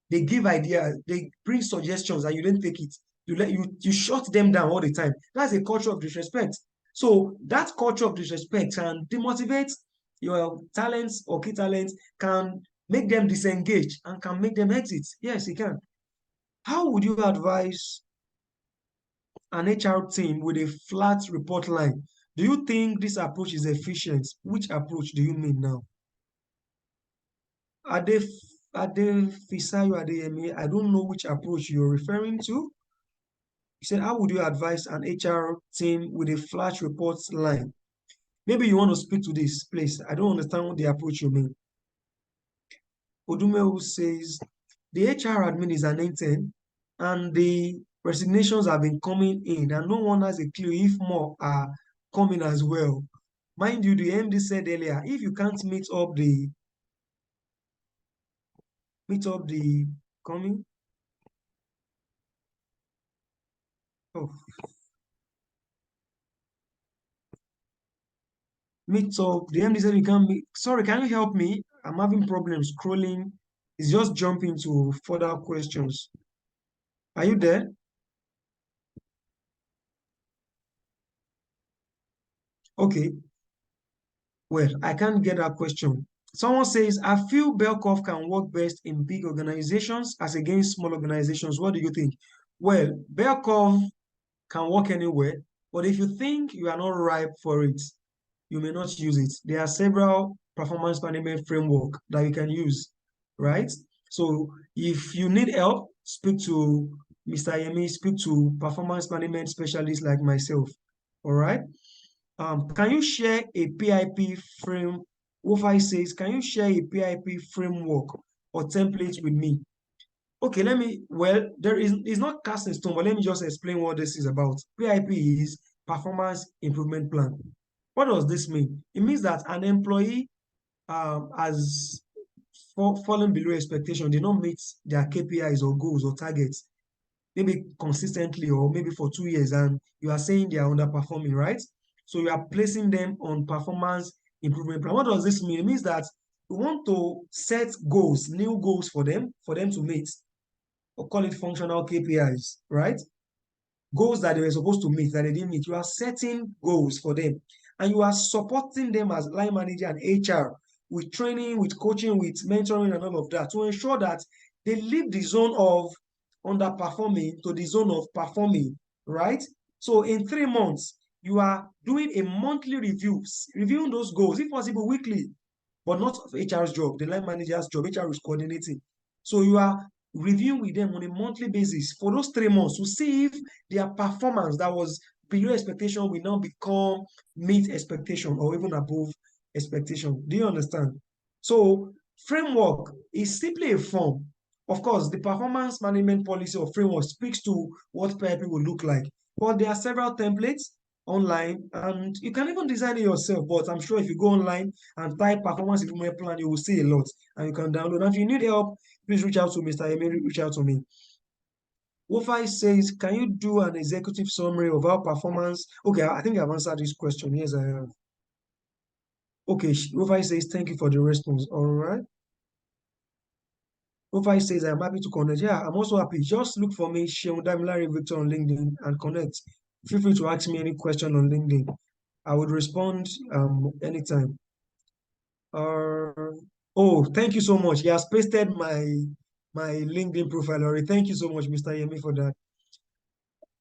They give ideas, they bring suggestions, and you don't take it. You shut them down all the time. That's a culture of disrespect. So that culture of disrespect can demotivate your talents or key talents, can make them disengage and can make them exit. Yes, it can. How would you advise an HR team with a flat report line? Do you think this approach is efficient? Which approach do you mean now? Ade Fisayo Adeyemi, I don't know which approach you're referring to. He said, how would you advise an HR team with a flash reports line? Maybe you want to speak to this, please. I don't understand what the approach you mean. Odumewu says, the HR admin is an intern and the resignations have been coming in and no one has a clue if more are coming as well. Mind you, the MD said earlier, if you can't meet up the coming. Oh. Meet up. The MD said you can't meet. Sorry, can you help me? I'm having problems scrolling. It's just jumping to further questions. Are you there? Okay. Well, I can't get that question. Someone says, I feel bell curve can work best in big organizations as against small organizations. What do you think? Well, bell curve can work anywhere, but if you think you are not ripe for it, you may not use it. There are several performance management framework that you can use, right? So if you need help, speak to Mr. Yemi, speak to performance management specialists like myself, all right? Can you share a PIP frame? Wofi says, can you share a PIP framework or template with me? Okay, it's not cast in stone, but let me just explain what this is about. PIP is performance improvement plan. What does this mean? It means that an employee has fallen below expectation, they don't meet their KPIs or goals or targets, maybe consistently or maybe for 2 years, and you are saying they are underperforming, right? So you are placing them on performance improvement plan. What does this mean? It means that we want to set goals, new goals for them to meet, or call it functional KPIs, right? Goals that they were supposed to meet that they didn't meet. You are setting goals for them and you are supporting them as line manager and HR with training, with coaching, with mentoring and all of that to ensure that they leave the zone of underperforming to the zone of performing, right? So in 3 months, you are doing a monthly review, reviewing those goals, if possible weekly, but not of HR's job, the line manager's job. HR is coordinating. So you are reviewing with them on a monthly basis for those 3 months to see if their performance that was below expectation will now become meet expectation or even above expectation. Do you understand? So framework is simply a form. Of course, the performance management policy or framework speaks to what PIP will look like. But there are several templates online and you can even design it yourself. But I'm sure if you go online and type performance improvement plan, you will see a lot and you can download. And if you need help, please reach out to Mr. Emi, reach out to me. Wofi says, can you do an executive summary of our performance? Okay, I think I've answered this question. Yes, I have. Okay, Wofi says, thank you for the response. All right. Wofi says, I'm happy to connect. Yeah, I'm also happy. Just look for me, Seun Damilare Victor on LinkedIn and connect. Feel free to ask me any question on LinkedIn. I would respond anytime. Oh, thank you so much. He has pasted my LinkedIn profile already. Thank you so much, Mr. Yemi, for that.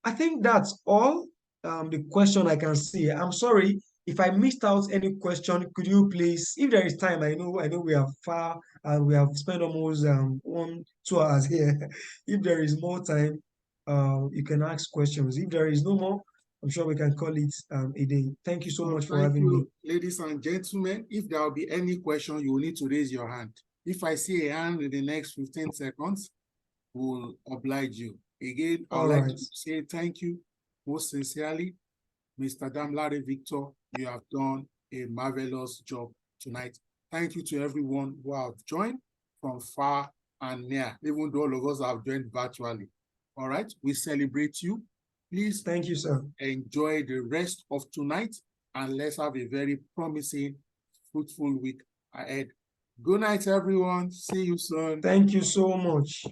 I think that's all the question I can see. I'm sorry if I missed out any question. Could you please, if there is time, I know we are far and we have spent almost 1-2 hours here. If there is more time, you can ask questions. If there is no more, I'm sure we can call it a day. Thank you so much for having me. Ladies and gentlemen, if there will be any question, you will need to raise your hand. If I see a hand in the next 15 seconds, we'll oblige you. Again, I'd like to say thank you most sincerely, Mr. Damilare Victor. You have done a marvelous job tonight. Thank you to everyone who have joined from far and near, even though all of us have joined virtually. All right, we celebrate you. Please, thank you, sir. Enjoy the rest of tonight and let's have a very promising, fruitful week ahead. Good night, everyone. See you soon. Thank you so much.